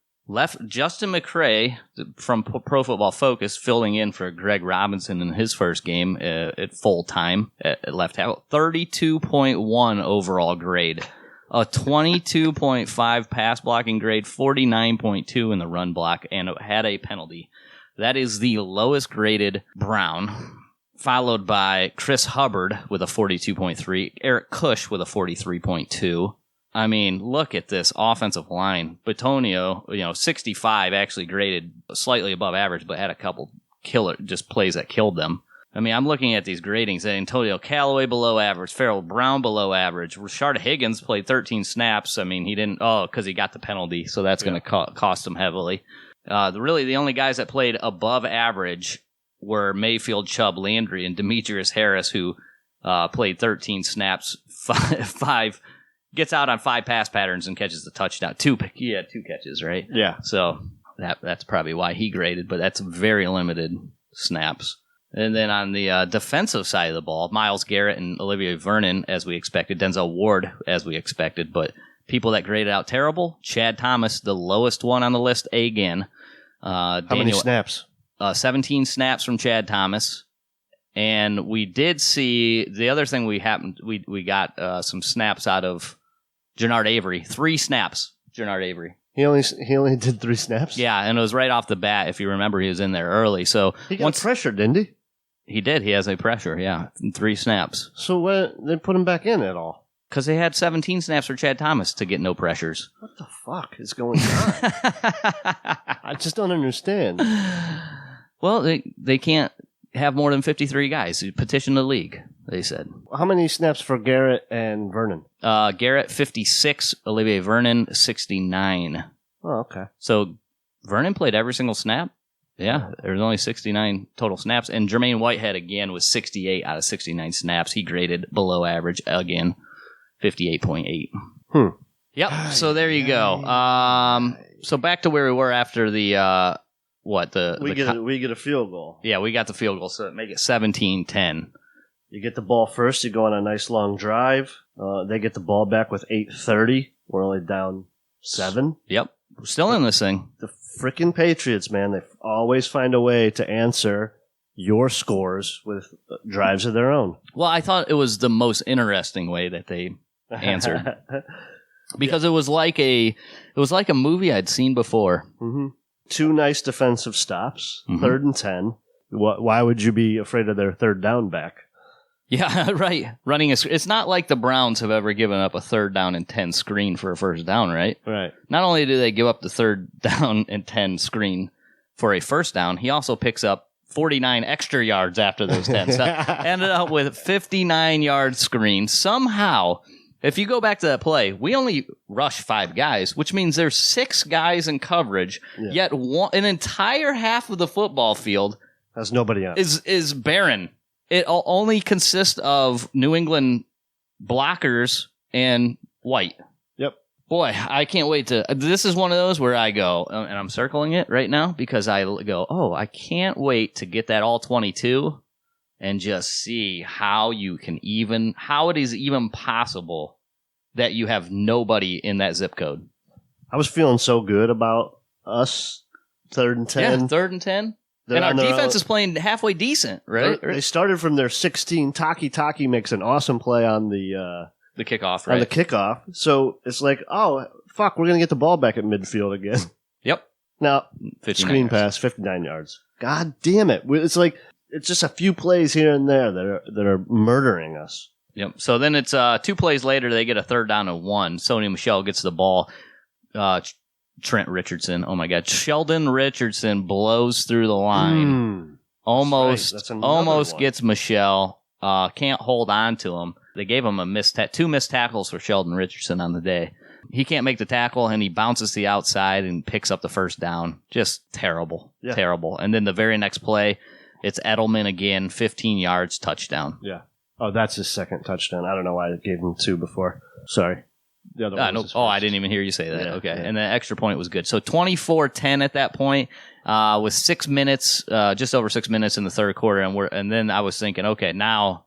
Justin McCrae from Pro Football Focus filling in for Greg Robinson in his first game at full time at left tackle. 32.1 overall grade. A 22.5 pass blocking grade, 49.2 in the run block, and it had a penalty. That is the lowest graded Brown, followed by Chris Hubbard with a 42.3, Eric Cush with a 43.2. I mean, look at this offensive line. Bitonio, 65, actually graded slightly above average, but had a couple killer just plays that killed them. I mean, I'm looking at these gradings. Antonio Callaway below average, Farrell Brown below average. Rashard Higgins played 13 snaps. I mean, he didn't, because he got the penalty, so that's going to cost him heavily. Really, the only guys that played above average were Mayfield, Chubb, Landry, and Demetrius Harris, who played 13 snaps, five gets out on 5 pass patterns and catches the touchdown. He had 2 catches, right? Yeah. So that's probably why he graded, but that's very limited snaps. And then on the defensive side of the ball, Myles Garrett and Olivier Vernon, as we expected. Denzel Ward, as we expected. But people that graded out terrible, Chad Thomas, the lowest one on the list again. How many snaps? 17 snaps from Chad Thomas. And we did see, the other thing we got some snaps out of Jernard Avery. 3 snaps, Jernard Avery. He only did 3 snaps? Yeah, and it was right off the bat. If you remember, he was in there early. So he got pressured, didn't he? He did. He has a pressure, yeah. 3 snaps. So when they put him back in at all? Because they had 17 snaps for Chad Thomas to get no pressures. What the fuck is going on? I just don't understand. Well, they can't have more than 53 guys. Petition the league, they said. How many snaps for Garrett and Vernon? Garrett, 56. Olivier Vernon, 69. Oh, okay. So Vernon played every single snap? Yeah, there was only 69 total snaps. And Jermaine Whitehead, again, was 68 out of 69 snaps. He graded below average, again, 58.8. Yep, so there you go. So back to where we were after the... We get a field goal. Yeah, we got the field goal, so make it 17-10. You get the ball first, you go on a nice long drive. They get the ball back with 8:30. We're only down 7. Yep, we're still in this thing. The freaking Patriots, man, they always find a way to answer your scores with drives of their own. Well, I thought it was the most interesting way that they answered. Because it was like a movie I'd seen before. Mm-hmm. 2 nice defensive stops, 3rd and 10. Why would you be afraid of their 3rd down back? Yeah, right. It's not like the Browns have ever given up a 3rd down and 10 screen for a first down, right? Right. Not only do they give up the 3rd down and 10 screen for a first down, he also picks up 49 extra yards after those 10. So ended up with 59-yard screen. Somehow, if you go back to that play, we only rush 5 guys, which means there's 6 guys in coverage, yet an entire half of the football field has nobody on. Is barren. It only consists of New England blockers and White. Yep. Boy, I can't wait to... This is one of those where I go, and I'm circling it right now, because I go, I can't wait to get that all 22 and just see how it is even possible that you have nobody in that zip code. I was feeling so good about us, 3rd and 10. Yeah, 3rd and 10. And our defense is playing halfway decent, right? They started from their 16. Taki makes an awesome play on the kickoff, right? On the kickoff. So it's like, oh, fuck, we're going to get the ball back at midfield again. Yep. Now, screen pass, 59 yards. God damn it. It's like... It's just a few plays here and there that are murdering us. Yep. So then it's 2 plays later, they get a 3rd down and 1. Sony Michel gets the ball. Trent Richardson. Oh my God. Sheldon Richardson blows through the line. Almost gets Michel. Can't hold on to him. They gave him 2 missed tackles for Sheldon Richardson on the day. He can't make the tackle, and he bounces to the outside and picks up the first down. Just terrible. Yeah. Terrible. And then the very next play, it's Edelman again, 15 yards, touchdown. Yeah. Oh, that's his 2nd touchdown. I don't know why I gave him 2 before. Sorry. The other one was his first. I didn't even hear you say that. Yeah, okay. yeah. And the extra point was good. So 24-10 at that point, with 6 minutes, just over 6 minutes in the third quarter. And then I was thinking, okay, now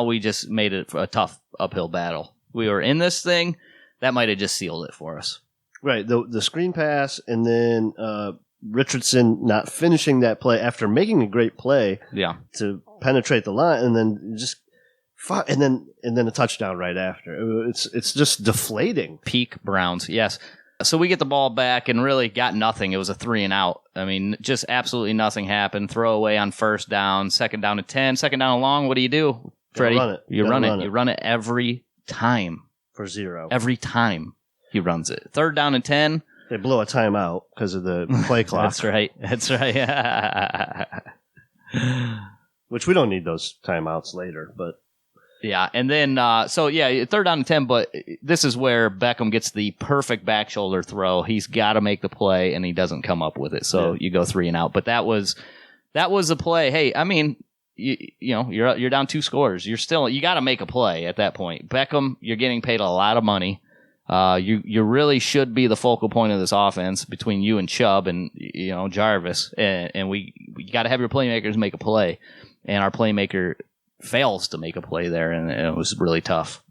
we just made it a tough uphill battle. We were in this thing. That might have just sealed it for us. Right. The screen pass and then Richardson not finishing that play after making a great play to penetrate the line and then just and then a touchdown right after. It's just deflating. Peak Browns, yes. So we get the ball back and really got nothing. It was a 3-and-out. I mean, just absolutely nothing happened. Throw away on first down, second down and 10, second down and long. What do, Freddie? You run it. You run it every time. For 0. Every time he runs it. Third down and 10. They blow a timeout because of the play clock. That's right. Which we don't need those timeouts later, but. Yeah, and then, third down and 10, but this is where Beckham gets the perfect back shoulder throw. He's got to make the play, and he doesn't come up with it, so you go 3-and-out. But that was a play. Hey, I mean, you're down 2 scores. You got to make a play at that point. Beckham, you're getting paid a lot of money. You really should be the focal point of this offense between you and Chubb and Jarvis, and we got to have your playmakers make a play, and our playmaker fails to make a play there, and it was really tough.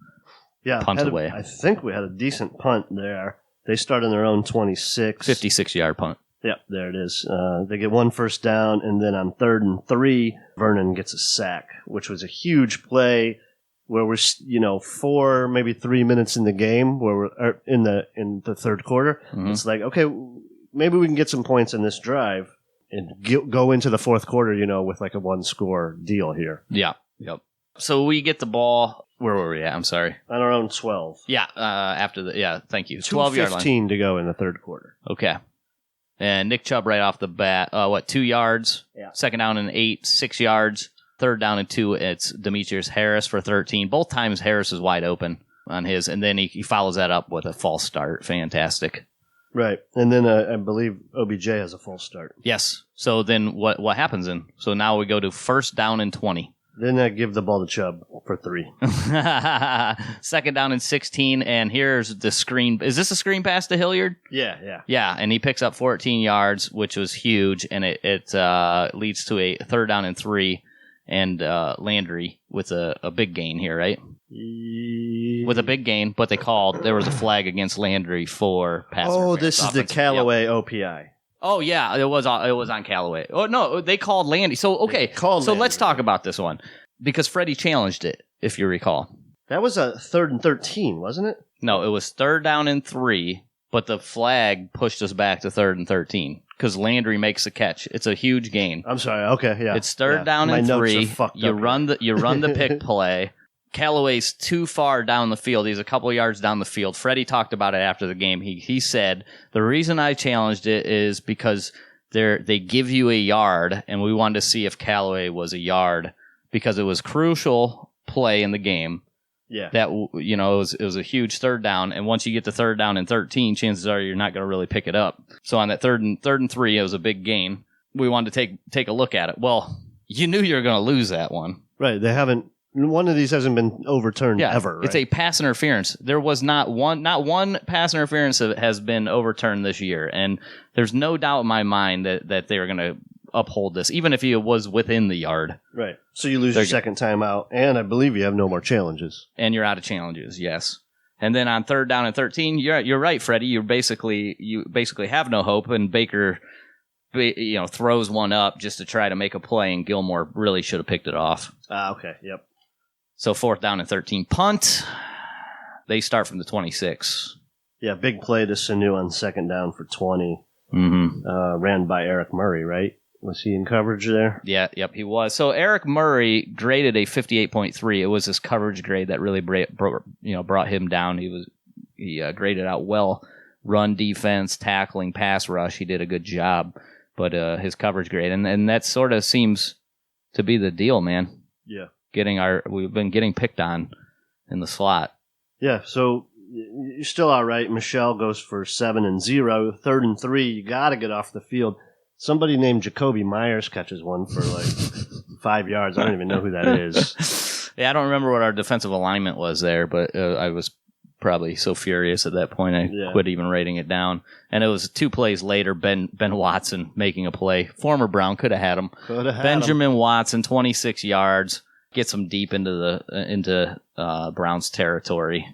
Yeah, punt away. I think we had a decent punt there. They start on their own 26. 56-yard punt. Yep, there it is. They get 1 first down, and then on 3rd and 3, Vernon gets a sack, which was a huge play where we're 4, maybe 3 minutes in the game, where we're in the third quarter. Mm-hmm. It's like, okay, maybe we can get some points in this drive and go into the fourth quarter, with like a 1-score deal here. Yeah. Yep. So we get the ball. Where were we at? I'm sorry. On our own 12. Yeah. Thank you. 12-yard line. 2:15 to go in the third quarter. Okay. And Nick Chubb right off the bat. 2 yards? Yeah. Second down and 8, 6 yards. Third down and 2. It's Demetrius Harris for 13. Both times Harris is wide open on his, and then he follows that up with a false start. Fantastic. Right. And then I believe OBJ has a false start. Yes. So then what happens then? So now we go to first down and 20. Then I give the ball to Chubb for 3. Second down and 16, and here's the screen. Is this a screen pass to Hilliard? Yeah. Yeah, and he picks up 14 yards, which was huge, and it leads to a third down and 3, and Landry with a big gain here, right? With a big gain, but there was a flag against Landry for pass interference. Oh, this is the Callaway OPI. Oh yeah, it was on Callaway. Oh no, they called Landy. So okay, let's talk about this one because Freddie challenged it, if you recall. That was a 3rd and 13, wasn't it? No, it was 3rd down and 3, but the flag pushed us back to 3rd and 13 because Landry makes a catch. It's a huge gain. I'm sorry. Okay, yeah. It's 3rd down and 3. You run the pick play. Callaway's too far down the field. He's a couple of yards down the field. Freddie talked about it after the game. He said, the reason I challenged it is because they give you a yard, and we wanted to see if Callaway was a yard because it was crucial play in the game. Yeah. That, it was a huge 3rd down, and once you get to 3rd down and 13, chances are you're not going to really pick it up. So on that 3rd and 3, it was a big gain. We wanted to take a look at it. Well, you knew you were going to lose that one. Right. They haven't. One of these hasn't been overturned ever. Right? It's a pass interference. There was not one pass interference that has been overturned this year, and there's no doubt in my mind that they were going to uphold this, even if he was within the yard. Right. So you lose your second time out, and I believe you have no more challenges. And you're out of challenges, yes. And then on 3rd down and 13, you're right, Freddie. You basically have no hope, and Baker throws one up just to try to make a play, and Gilmore really should have picked it off. Okay. Yep. So 4th down and 13 punt. They start from the 26. Yeah, big play to Sanu on 2nd down for 20. Mm-hmm. Ran by Eric Murray, right? Was he in coverage there? Yeah, yep, he was. So Eric Murray graded a 58.3. It was his coverage grade that really brought him down. He graded out well. Run defense, tackling, pass rush. He did a good job. But his coverage grade, and that sort of seems to be the deal, man. Yeah. We've been getting picked on in the slot. Yeah, so you're still all right. Michelle goes for 7 and 0. 3rd and 3, you got to get off the field. Somebody named Jacoby Myers catches one for like 5 yards. I don't even know who that is. Yeah, I don't remember what our defensive alignment was there, but I was probably so furious at that point I quit even writing it down. And it was 2 plays later, Ben Watson making a play. Former Brown could have had him. Benjamin Watson, 26 yards, gets him deep into Brown's territory.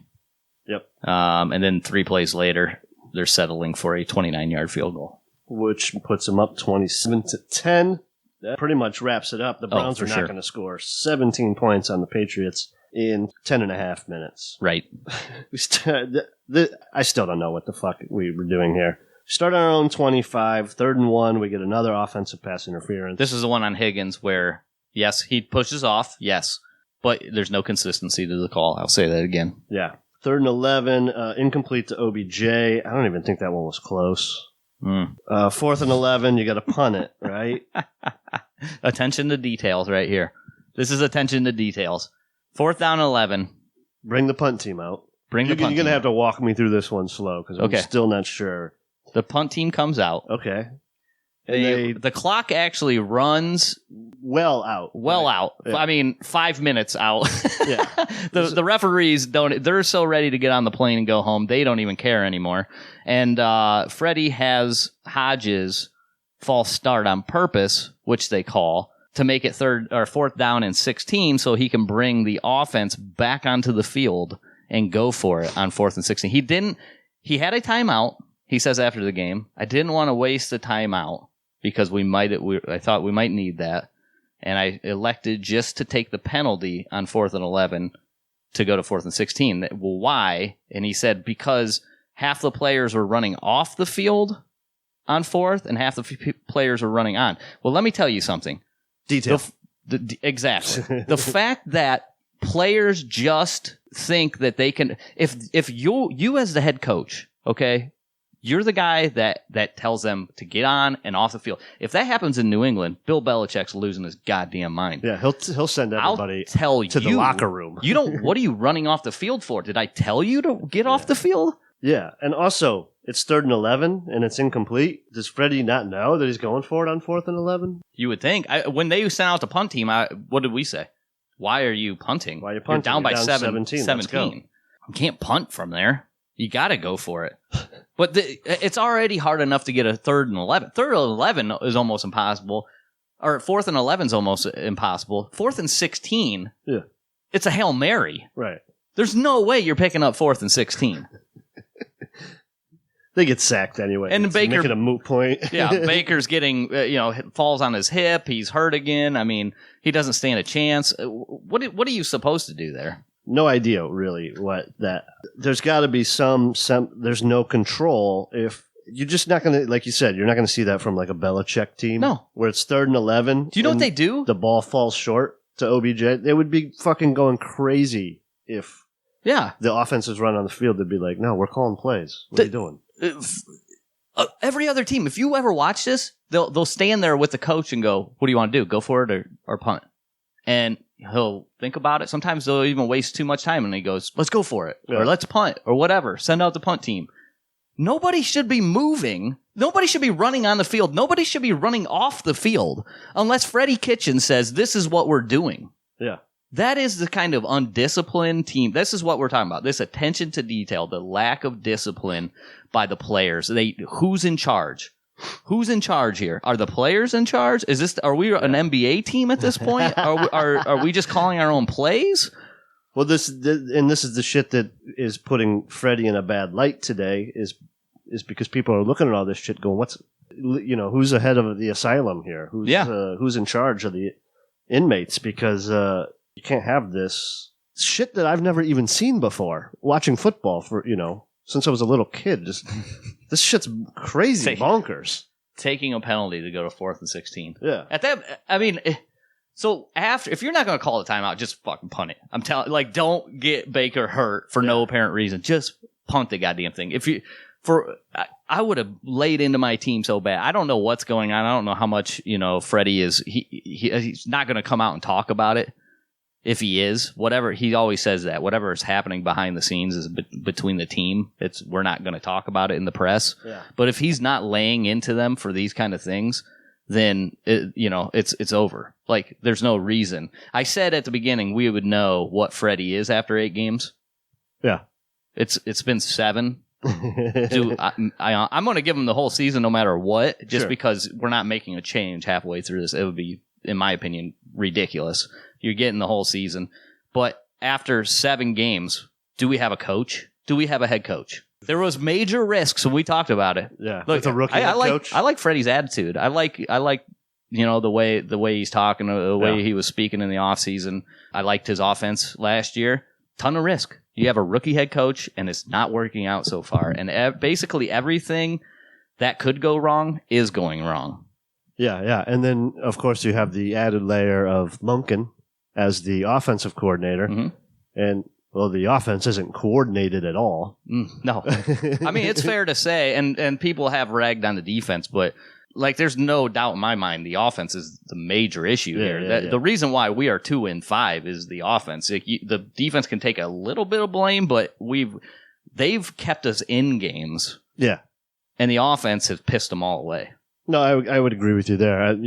Yep. And then 3 plays later, they're settling for a 29-yard field goal, which puts them up 27-10. That pretty much wraps it up. The Browns are not going to score 17 points on the Patriots in 10.5 minutes. Right. I still don't know what the fuck we were doing here. Start on our own 25, 3rd and 1. We get another offensive pass interference. This is the one on Higgins where, yes, he pushes off, yes, but there's no consistency to the call. I'll say that again. Yeah. 3rd and 11, incomplete to OBJ. I don't even think that one was close. 4th and 11, you got to punt it, right? Attention to details right here. This is attention to details. 4th down 11. Bring the punt team out. You're going to have to walk me through this one slow because I'm still not sure. The punt team comes out. Okay. The clock actually runs well out. Yeah. I mean, 5 minutes out. Yeah. The referees they're so ready to get on the plane and go home. They don't even care anymore. And Freddie has Hodges false start on purpose, which they call, to make it 4th down and 16 so he can bring the offense back onto the field and go for it on 4th and 16. He had a timeout. He says after the game, I didn't want to waste the timeout because I thought we might need that. And I elected just to take the penalty on 4th and 11 to go to 4th and 16. Well, why? And he said, because half the players were running off the field on 4th and half the players were running on. Well, let me tell you something. Detail. Exactly. The fact that players just think that they can, if you as the head coach, okay, you're the guy that tells them to get on and off the field. If that happens in New England, Bill Belichick's losing his goddamn mind. Yeah, he'll send everybody to the locker room. What are you running off the field for? Did I tell you to get off the field? Yeah, and also, it's 3rd and 11, and it's incomplete. Does Freddie not know that he's going for it on 4th and 11? You would think. When they sent out the punt team, what did we say? Why are you punting? Why are you punting? You're down by 17. 17. You can't punt from there. You got to go for it. But it's already hard enough to get a 3rd and 11. 3rd and 11 is almost impossible. Or 4th and 11 is almost impossible. 4th and 16, it's a Hail Mary. Right. There's no way you're picking up 4th and 16. They get sacked anyway. And Baker, make it a moot point. Yeah, Baker's getting, falls on his hip. He's hurt again. I mean, he doesn't stand a chance. What are you supposed to do there? No idea, really, there's got to be some, there's no control if you're just not going to, like you said, you're not going to see that from like a Belichick team. No. Where it's 3rd and 11. Do you know what they do? The ball falls short to OBJ. They would be fucking going crazy if the offense is run on the field. They'd be like, no, we're calling plays. What are you doing? Every other team, if you ever watch this, they'll stand there with the coach and go, what do you want to do? Go for it or punt? And he'll think about it. Sometimes they'll even waste too much time and he goes, let's go for it. Or let's punt or whatever. Send out the punt team. Nobody should be moving. Nobody should be running on the field. Nobody should be running off the field unless Freddie Kitchens says this is what we're doing. Yeah. That is the kind of undisciplined team. This is what we're talking about. This attention to detail, the lack of discipline by the players. Who's in charge? Who's in charge here? Are the players in charge? Are we an NBA team at this point? Are we just calling our own plays? Well, this is the shit that is putting Freddie in a bad light today is because people are looking at all this shit going, who's ahead of the asylum here? Who's in charge of the inmates? Because you can't have this shit that I've never even seen before watching football since I was a little kid. This shit's crazy, bonkers. Taking a penalty to go to 4th and 16. Yeah. At that, I mean, so if you're not going to call the timeout, just fucking punt it. I'm telling, don't get Baker hurt for no apparent reason. Just punt the goddamn thing. I would have laid into my team so bad. I don't know what's going on. I don't know how much Freddie is. He's not going to come out and talk about it. If he is, whatever, he always says that whatever is happening behind the scenes is between the team. We're not going to talk about it in the press. Yeah. But if he's not laying into them for these kind of things, then it's over. Like there's no reason. I said at the beginning we would know what Freddie is after 8 games. Yeah. It's been 7. I'm going to give them the whole season no matter what, just because we're not making a change halfway through this. It would be, in my opinion, ridiculous. You're getting the whole season. But after 7 games, do we have a coach? Do we have a head coach? There was major risks, and we talked about it. Yeah, look, with a rookie head coach. I like Freddie's attitude. I like the way he's talking, the way he was speaking in the offseason. I liked his offense last year. Ton of risk. You have a rookie head coach, and it's not working out so far. And basically everything that could go wrong is going wrong. Yeah. And then, of course, you have the added layer of Monken as the offensive coordinator. Mm-hmm. And, well, the offense isn't coordinated at all. No. I mean, it's fair to say, and people have ragged on the defense, but like, there's no doubt in my mind the offense is the major issue here. The reason why we are 2-5 is the offense. The defense can take a little bit of blame, but they've kept us in games. Yeah. And the offense has pissed them all away. No, I would agree with you there.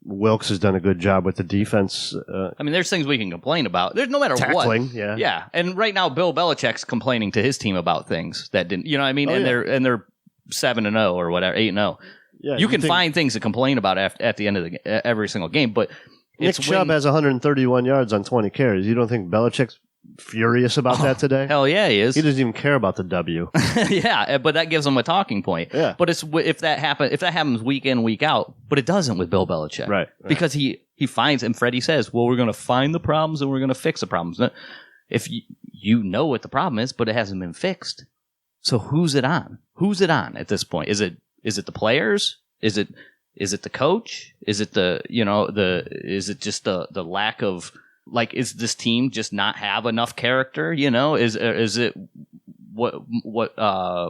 Wilkes has done a good job with the defense. I mean, there's things we can complain about. There's no matter tackling, what. Yeah. And right now, Bill Belichick's complaining to his team about things that didn't. You know what I mean? They're 7-0 or whatever, 8-0. Yeah, you can find things to complain about at the end of every single game, but Nick Chubb has 131 yards on 20 carries. You don't think Belichick's furious about that today? Hell yeah, he is. He doesn't even care about the W. Yeah, but that gives him a talking point. Yeah. But if that happens week in, week out, but it doesn't with Bill Belichick, right? Because he finds, and Freddie says, well, we're going to find the problems and we're going to fix the problems. If you know what the problem is, but it hasn't been fixed, so who's it on? Who's it on at this point? Is it the players? Is it the coach? Is it is it just the lack of, like, is this team just not have enough character? Is it what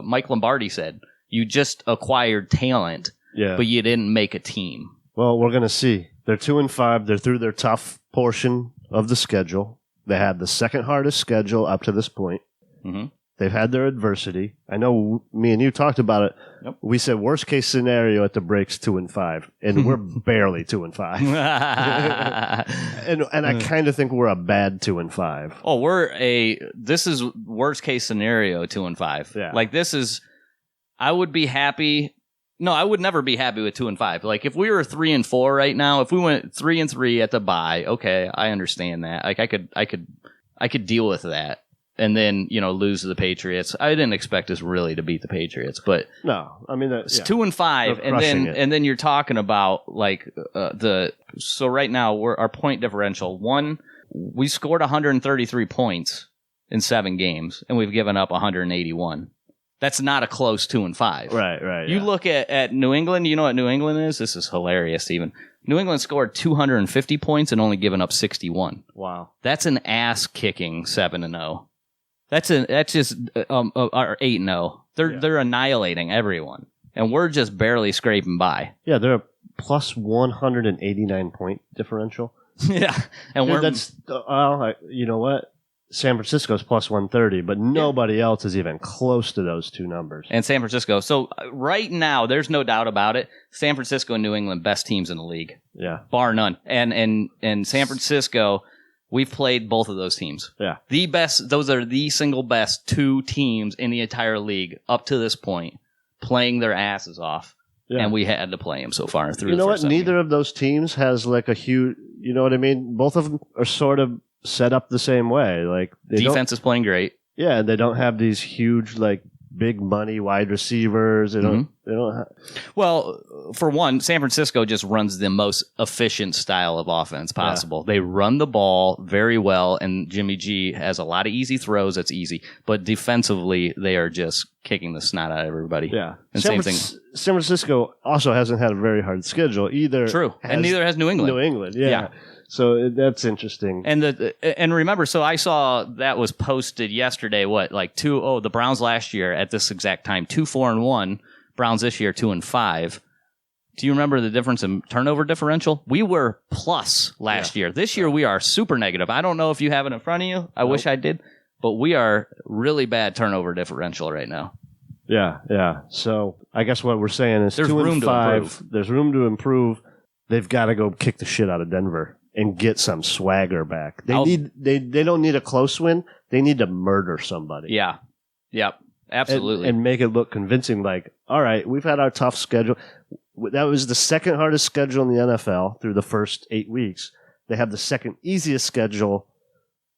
Mike Lombardi said? You just acquired talent, but you didn't make a team. Well, we're gonna see. They're 2-5. They're through their tough portion of the schedule. They had the second hardest schedule up to this point. Mm-hmm. They've had their adversity. I know me and you talked about it. Yep. We said worst case scenario at the breaks 2-5, and we're barely 2-5. and I kind of think we're a bad 2-5. Oh, this is worst case scenario 2-5. Yeah. Like, this is, I would be happy. No, I would never be happy with 2-5. Like, if we were 3-4 right now, if we went 3-3 at the bye, okay, I understand that. Like, I could deal with that. And then, lose to the Patriots. I didn't expect us really to beat the Patriots, but no, I mean, it's 2-5, and then you're talking about, like, so right now our point differential. We scored 133 points in 7 games, and we've given up 181. That's not a close 2-5. Right. You look at New England. You know what New England is? This is hilarious, Steven. New England scored 250 points and only given up 61. Wow, that's an ass kicking 7-0. That's just our 8-0. They're annihilating everyone, and we're just barely scraping by. Yeah, they're a plus 189 point differential. Yeah, and you know what? San Francisco's plus 130, but nobody else is even close to those two numbers. And San Francisco. So right now, there's no doubt about it. San Francisco and New England, best teams in the league. Yeah, bar none. And San Francisco, we've played both of those teams. Yeah. The best, those are the single best 2 teams in the entire league up to this point, playing their asses off. Yeah. And we had to play them so far through. You know what? Neither of those teams has like a huge, you know what I mean? Both of them are sort of set up the same way. Like, defense is playing great. Yeah, they don't have these huge, like, big money wide receivers. They don't. Well, for one, San Francisco just runs the most efficient style of offense possible. Yeah. They run the ball very well, and Jimmy G has a lot of easy throws. That's easy, but defensively, they are just kicking the snot out of everybody. Yeah, and same thing. San Francisco also hasn't had a very hard schedule either. True, and neither has New England. New England, yeah. So that's interesting. And remember, so I saw that was posted yesterday. The Browns last year at this exact time 2-4-1. Browns this year 2-5. Do you remember the difference in turnover differential? We were plus last year. This year we are super negative. I don't know if you have it in front of you. I wish I did, but we are really bad turnover differential right now. Yeah. So I guess what we're saying is there's 2-5. There's room to improve. They've got to go kick the shit out of Denver and get some swagger back. They don't need a close win. They need to murder somebody. Yeah. Yep, absolutely. And make it look convincing. Like, all right, we've had our tough schedule. That was the second hardest schedule in the NFL through the first 8 weeks. They have the second easiest schedule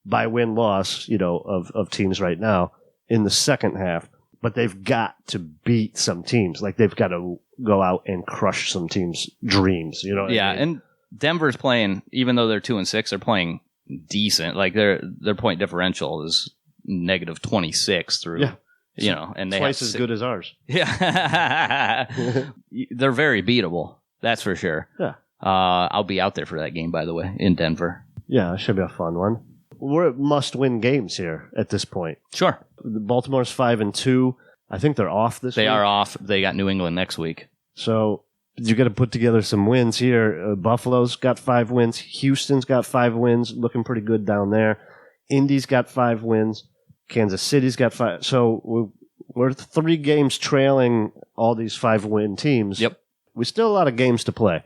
by win-loss, of teams right now in the second half. But they've got to beat some teams. Like, they've got to go out and crush some teams' dreams. You know what I mean? And Denver's playing, even though they're 2-6, they're playing decent. Like, their point differential is negative 26 through, and they twice as good as ours. Yeah. They're very beatable. That's for sure. Yeah. I'll be out there for that game, by the way, in Denver. Yeah, it should be a fun one. We're at must-win games here at this point. Sure. Baltimore's 5-2. I think they're off this week. They are off. They got New England next week. So you got to put together some wins here. Buffalo's got 5 wins. Houston's got 5 wins, looking pretty good down there. Indy's got 5 wins. Kansas City's got 5. So we're 3 games trailing all these 5-win teams. Yep. We still have a lot of games to play.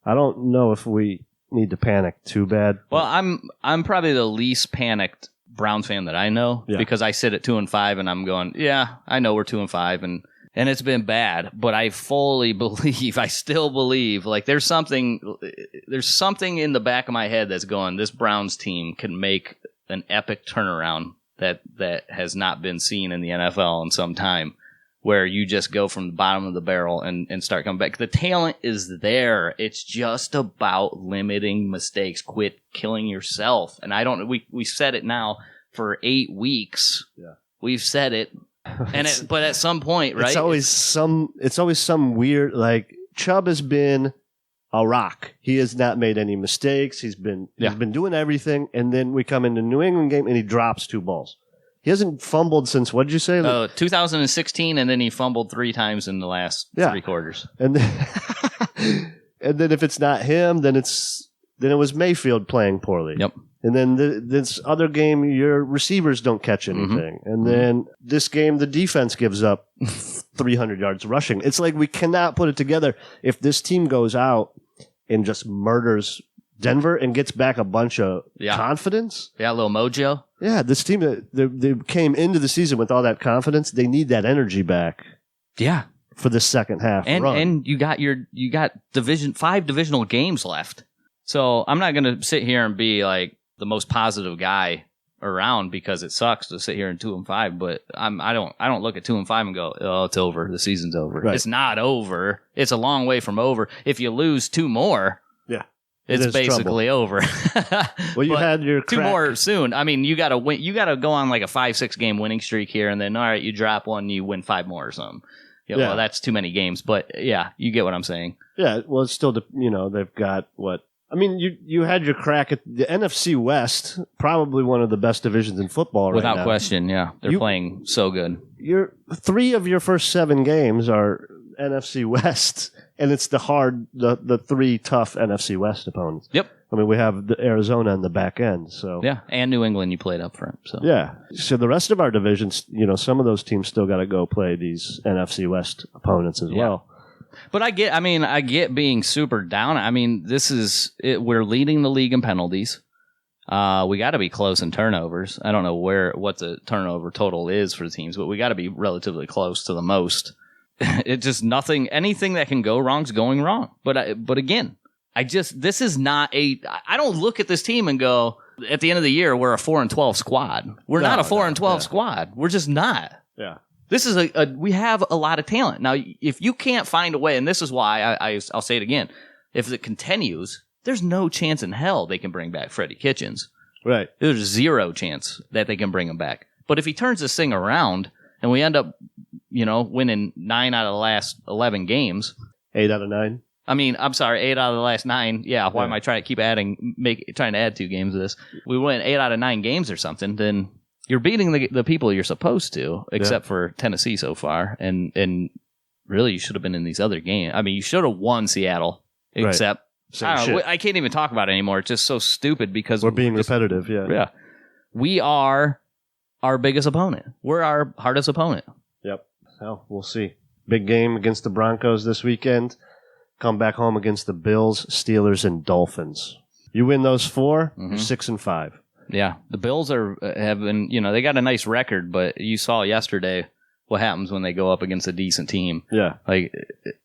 I don't know if we need to panic too bad. Well, I'm probably the least panicked Browns fan that I know because I sit at 2-5 and I'm going, yeah, I know we're 2-5 and it's been bad, but I fully believe, I still believe, like there's something in the back of my head that's going, this Browns team can make an epic turnaround that has not been seen in the NFL in some time, where you just go from the bottom of the barrel and start coming back. The talent is there. It's just about limiting mistakes. Quit killing yourself. And we said it now for 8 weeks. Yeah. We've said it. But at some point, right? It's always some weird, like Chubb has been a rock. He has not made any mistakes. He's been doing everything. And then we come into the New England game and he drops 2 balls. He hasn't fumbled since, what did you say? 2016, and then he fumbled 3 times in the last 3 quarters. And then, and then if it's not him, then it was Mayfield playing poorly. Yep. And then this other game, your receivers don't catch anything. Mm-hmm. And then this game, the defense gives up 300 yards rushing. It's like we cannot put it together. If this team goes out and just murders Denver and gets back a bunch of confidence. Yeah, a little mojo. Yeah, this team, they came into the season with all that confidence. They need that energy back. Yeah. For the second half and run. And you got 5 divisional games left. So I'm not going to sit here and be like the most positive guy around because it sucks to sit here in 2-5, but I don't look at 2-5 and go, oh, it's over. The season's over. Right. It's not over. It's a long way from over. If you lose 2 more, it's basically trouble. Over. Well, you had your 2 more soon. I mean, you got to win. You got to go on like a 5-6 game winning streak here, and then all right, you drop 1, you win 5 more or something. Well, that's too many games, but yeah, you get what I'm saying. Yeah, well, it's still they've got what. I mean, you had your crack at the NFC West, probably one of the best divisions in football right now. Without question, yeah, they're playing so good. 3 of your first 7 games are NFC West. And it's the 3 tough NFC West opponents. Yep. I mean, we have the Arizona on the back end. So yeah, and New England you played up front. So yeah. So the rest of our divisions, some of those teams still got to go play these NFC West opponents as well. But I get being super down. I mean, this is it. We're leading the league in penalties. We got to be close in turnovers. I don't know what the turnover total is for the teams, but we got to be relatively close to the most. It's just anything that can go wrong is going wrong. But again, this is not I don't look at this team and go, at the end of the year, we're a 4-12 squad. We're not a 4-12 squad. We're just not. Yeah. This is we have a lot of talent. Now, if you can't find a way, and this is why I'll say it again, if it continues, there's no chance in hell they can bring back Freddie Kitchens. Right. There's 0 chance that they can bring him back. But if he turns this thing around and we end up winning 9 out of the last 11 games. 8 out of 9? I mean, I'm sorry, 8 out of the last 9. Yeah, why am I trying to add 2 games to this? We win 8 out of 9 games or something, then you're beating the people you're supposed to, except for Tennessee so far. And really, you should have been in these other games. I mean, you should have won Seattle, except I can't even talk about it anymore. It's just so stupid because we're being repetitive, Yeah. We are our biggest opponent. We're our hardest opponent. Yep. Well, we'll see. Big game against the Broncos this weekend. Come back home against the Bills, Steelers, and Dolphins. You win those 4, you're 6-5. Yeah, the Bills have been, they got a nice record, but you saw yesterday what happens when they go up against a decent team. Yeah. Like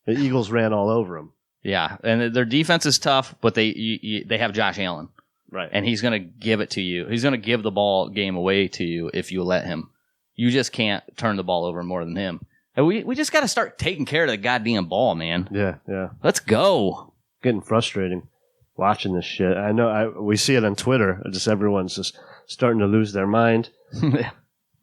the Eagles ran all over them. Yeah, and their defense is tough, but they have Josh Allen. Right. And he's going to give it to you. He's going to give the ball game away to you if you let him. You just can't turn the ball over more than him. And we just got to start taking care of the goddamn ball, man. Yeah, yeah. Let's go. Getting frustrating watching this shit. I know we see it on Twitter. Just everyone's just starting to lose their mind. I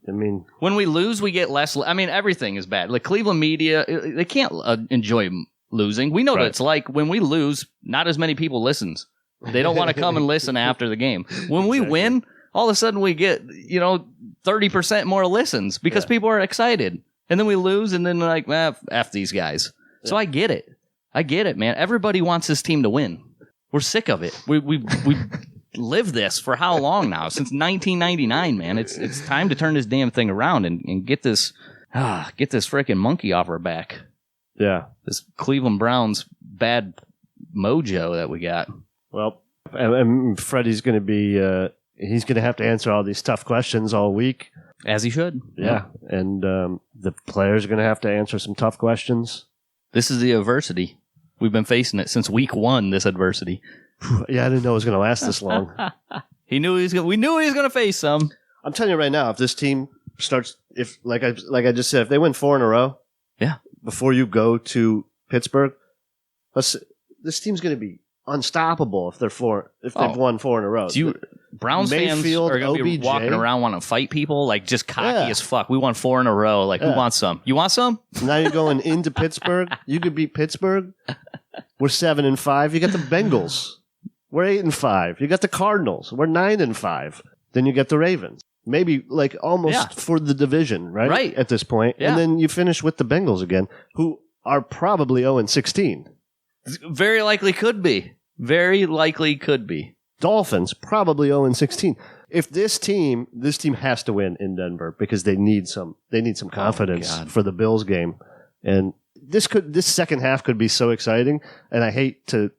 mean, when we lose, we get less. I mean, everything is bad. Like Cleveland media, they can't enjoy losing. We know what it's like. When we lose, not as many people listens. They don't want to come and listen after the game. When we win, all of a sudden we get 30% more listens because people are excited. And then we lose, and then they're like, F these guys. So I get it. I get it, man. Everybody wants this team to win. We're sick of it. We've lived this for how long now? Since 1999, man. It's time to turn this damn thing around and get this freaking monkey off our back. Yeah. This Cleveland Browns bad mojo that we got. Well, and Freddie's going to be he's going to have to answer all these tough questions all week. As he should. Yeah. And the players are going to have to answer some tough questions. This is the adversity. We've been facing it since week 1, this adversity. Yeah, I didn't know it was going to last this long. We knew he was going to face some. I'm telling you right now, if this team starts, like I just said, if they win 4 in a row, before you go to Pittsburgh, this team's going to be unstoppable if they've won 4 in a row. Browns Mayfield, fans are going to be OBJ. walking around wanting to fight people, like just cocky as fuck. We won 4 in a row. Like, who wants some? You want some? Now you're going into Pittsburgh. You could beat Pittsburgh. We're 7-5. You got the Bengals. We're 8-5. You got the Cardinals. We're 9-5. Then you get the Ravens. Maybe like almost for the division, right? Right. At this point. Yeah. And then you finish with the Bengals again, who are probably 0-16. Very likely could be. Very likely could be. Dolphins probably 0-16. If this team has to win in Denver because they need some confidence for the Bills game. And this second half could be so exciting, and I hate to,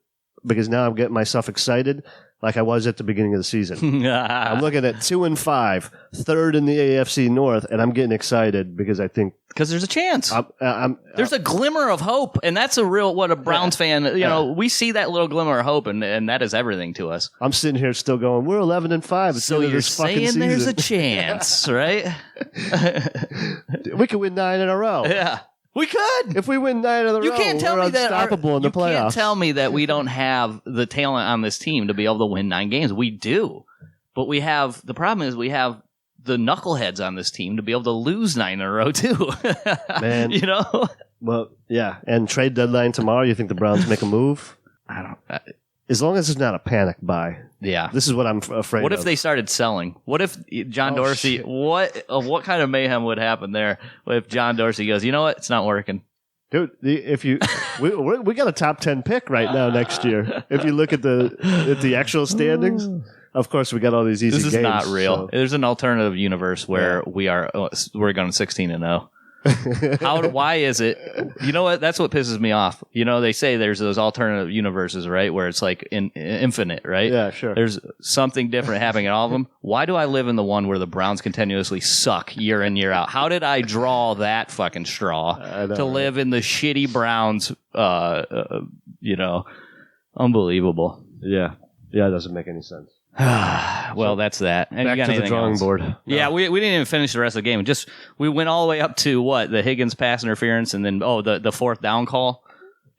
because now I'm getting myself excited like I was at the beginning of the season. I'm looking at 2-5, third in the AFC North, and I'm getting excited because I think there's a chance. There's a glimmer of hope, and that's what a Browns fan. We see that little glimmer of hope, and that is everything to us. I'm sitting here still going, we're 11-5. So you're saying there's a chance, right? We could win 9 in a row. Yeah. We could. If we win 9 in a row, you can't tell we're me that unstoppable in the playoffs. You can't tell me that we don't have the talent on this team to be able to win 9 games. We do. But the problem is we have the knuckleheads on this team to be able to lose 9 in a row too. Man. Well, yeah. And trade deadline tomorrow, you think the Browns make a move? I don't. As long as it's not a panic buy. Yeah. This is what I'm afraid of. What if they started selling? What if John Dorsey, what kind of mayhem would happen there if John Dorsey goes, you know what? It's not working. Dude, we got a top 10 pick right now next year. If you look at the actual standings, of course we got all these easy games. This is not real. So. There's an alternative universe where we're going 16-0. Why is it? You know what? That's what pisses me off. They say there's those alternative universes, right? Where it's like infinite, right? Yeah, sure. There's something different happening in all of them. Why do I live in the one where the Browns continuously suck year in, year out? How did I draw that fucking straw to live in the shitty Browns? Unbelievable. Yeah. Yeah, it doesn't make any sense. Well, that's that. And back to the drawing board. No. Yeah, we didn't even finish the rest of the game. We went all the way up to the Higgins pass interference, and then the fourth down call.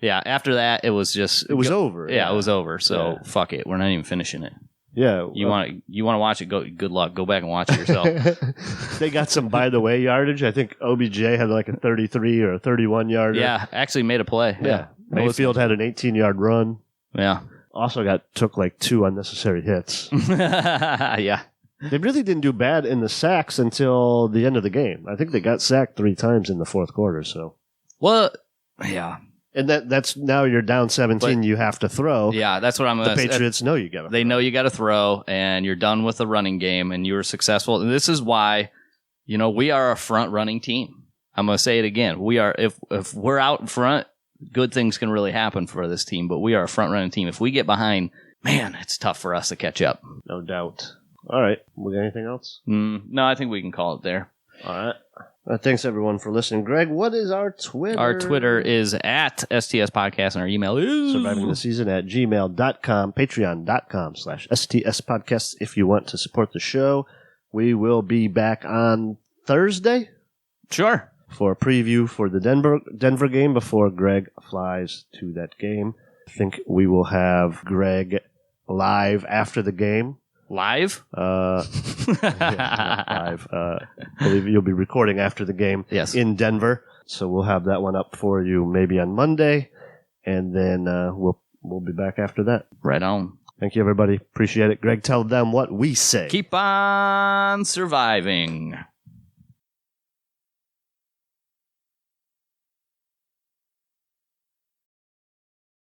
Yeah, after that it was over. Yeah, it was over. So fuck it, we're not even finishing it. Yeah, you want to watch it? Good luck. Go back and watch it yourself. They got some by the way yardage. I think OBJ had like a 33 or a 31 yarder. Yeah, actually made a play. Yeah. Mayfield had an 18-yard run. Yeah. Also took like 2 unnecessary hits. Yeah. They really didn't do bad in the sacks until the end of the game. I think they got sacked 3 times in the fourth quarter. So. Well, yeah. And that's now you're down 17. You have to throw. Yeah, that's what I'm. The Patriots know you got to. They know you got to throw, and you're done with the running game, and you were successful. And this is why, we are a front running team. I'm going to say it again. We are. If we're out in front, good things can really happen for this team, but we are a front-running team. If we get behind, man, it's tough for us to catch up. No doubt. All right. We got anything else? No, I think we can call it there. All right. Thanks, everyone, for listening. Greg, what is our Twitter? Our Twitter is at STS Podcast, and our email is survivingtheseason@gmail.com, patreon.com/STS Podcasts if you want to support the show. We will be back on Thursday. Sure. For a preview for the Denver game before Greg flies to that game. I think we will have Greg live after the game. Live? Yeah, not live. I believe you'll be recording after the game in Denver. So we'll have that one up for you maybe on Monday. And then we'll be back after that. Right on. Thank you, everybody. Appreciate it. Greg, tell them what we say. Keep on surviving.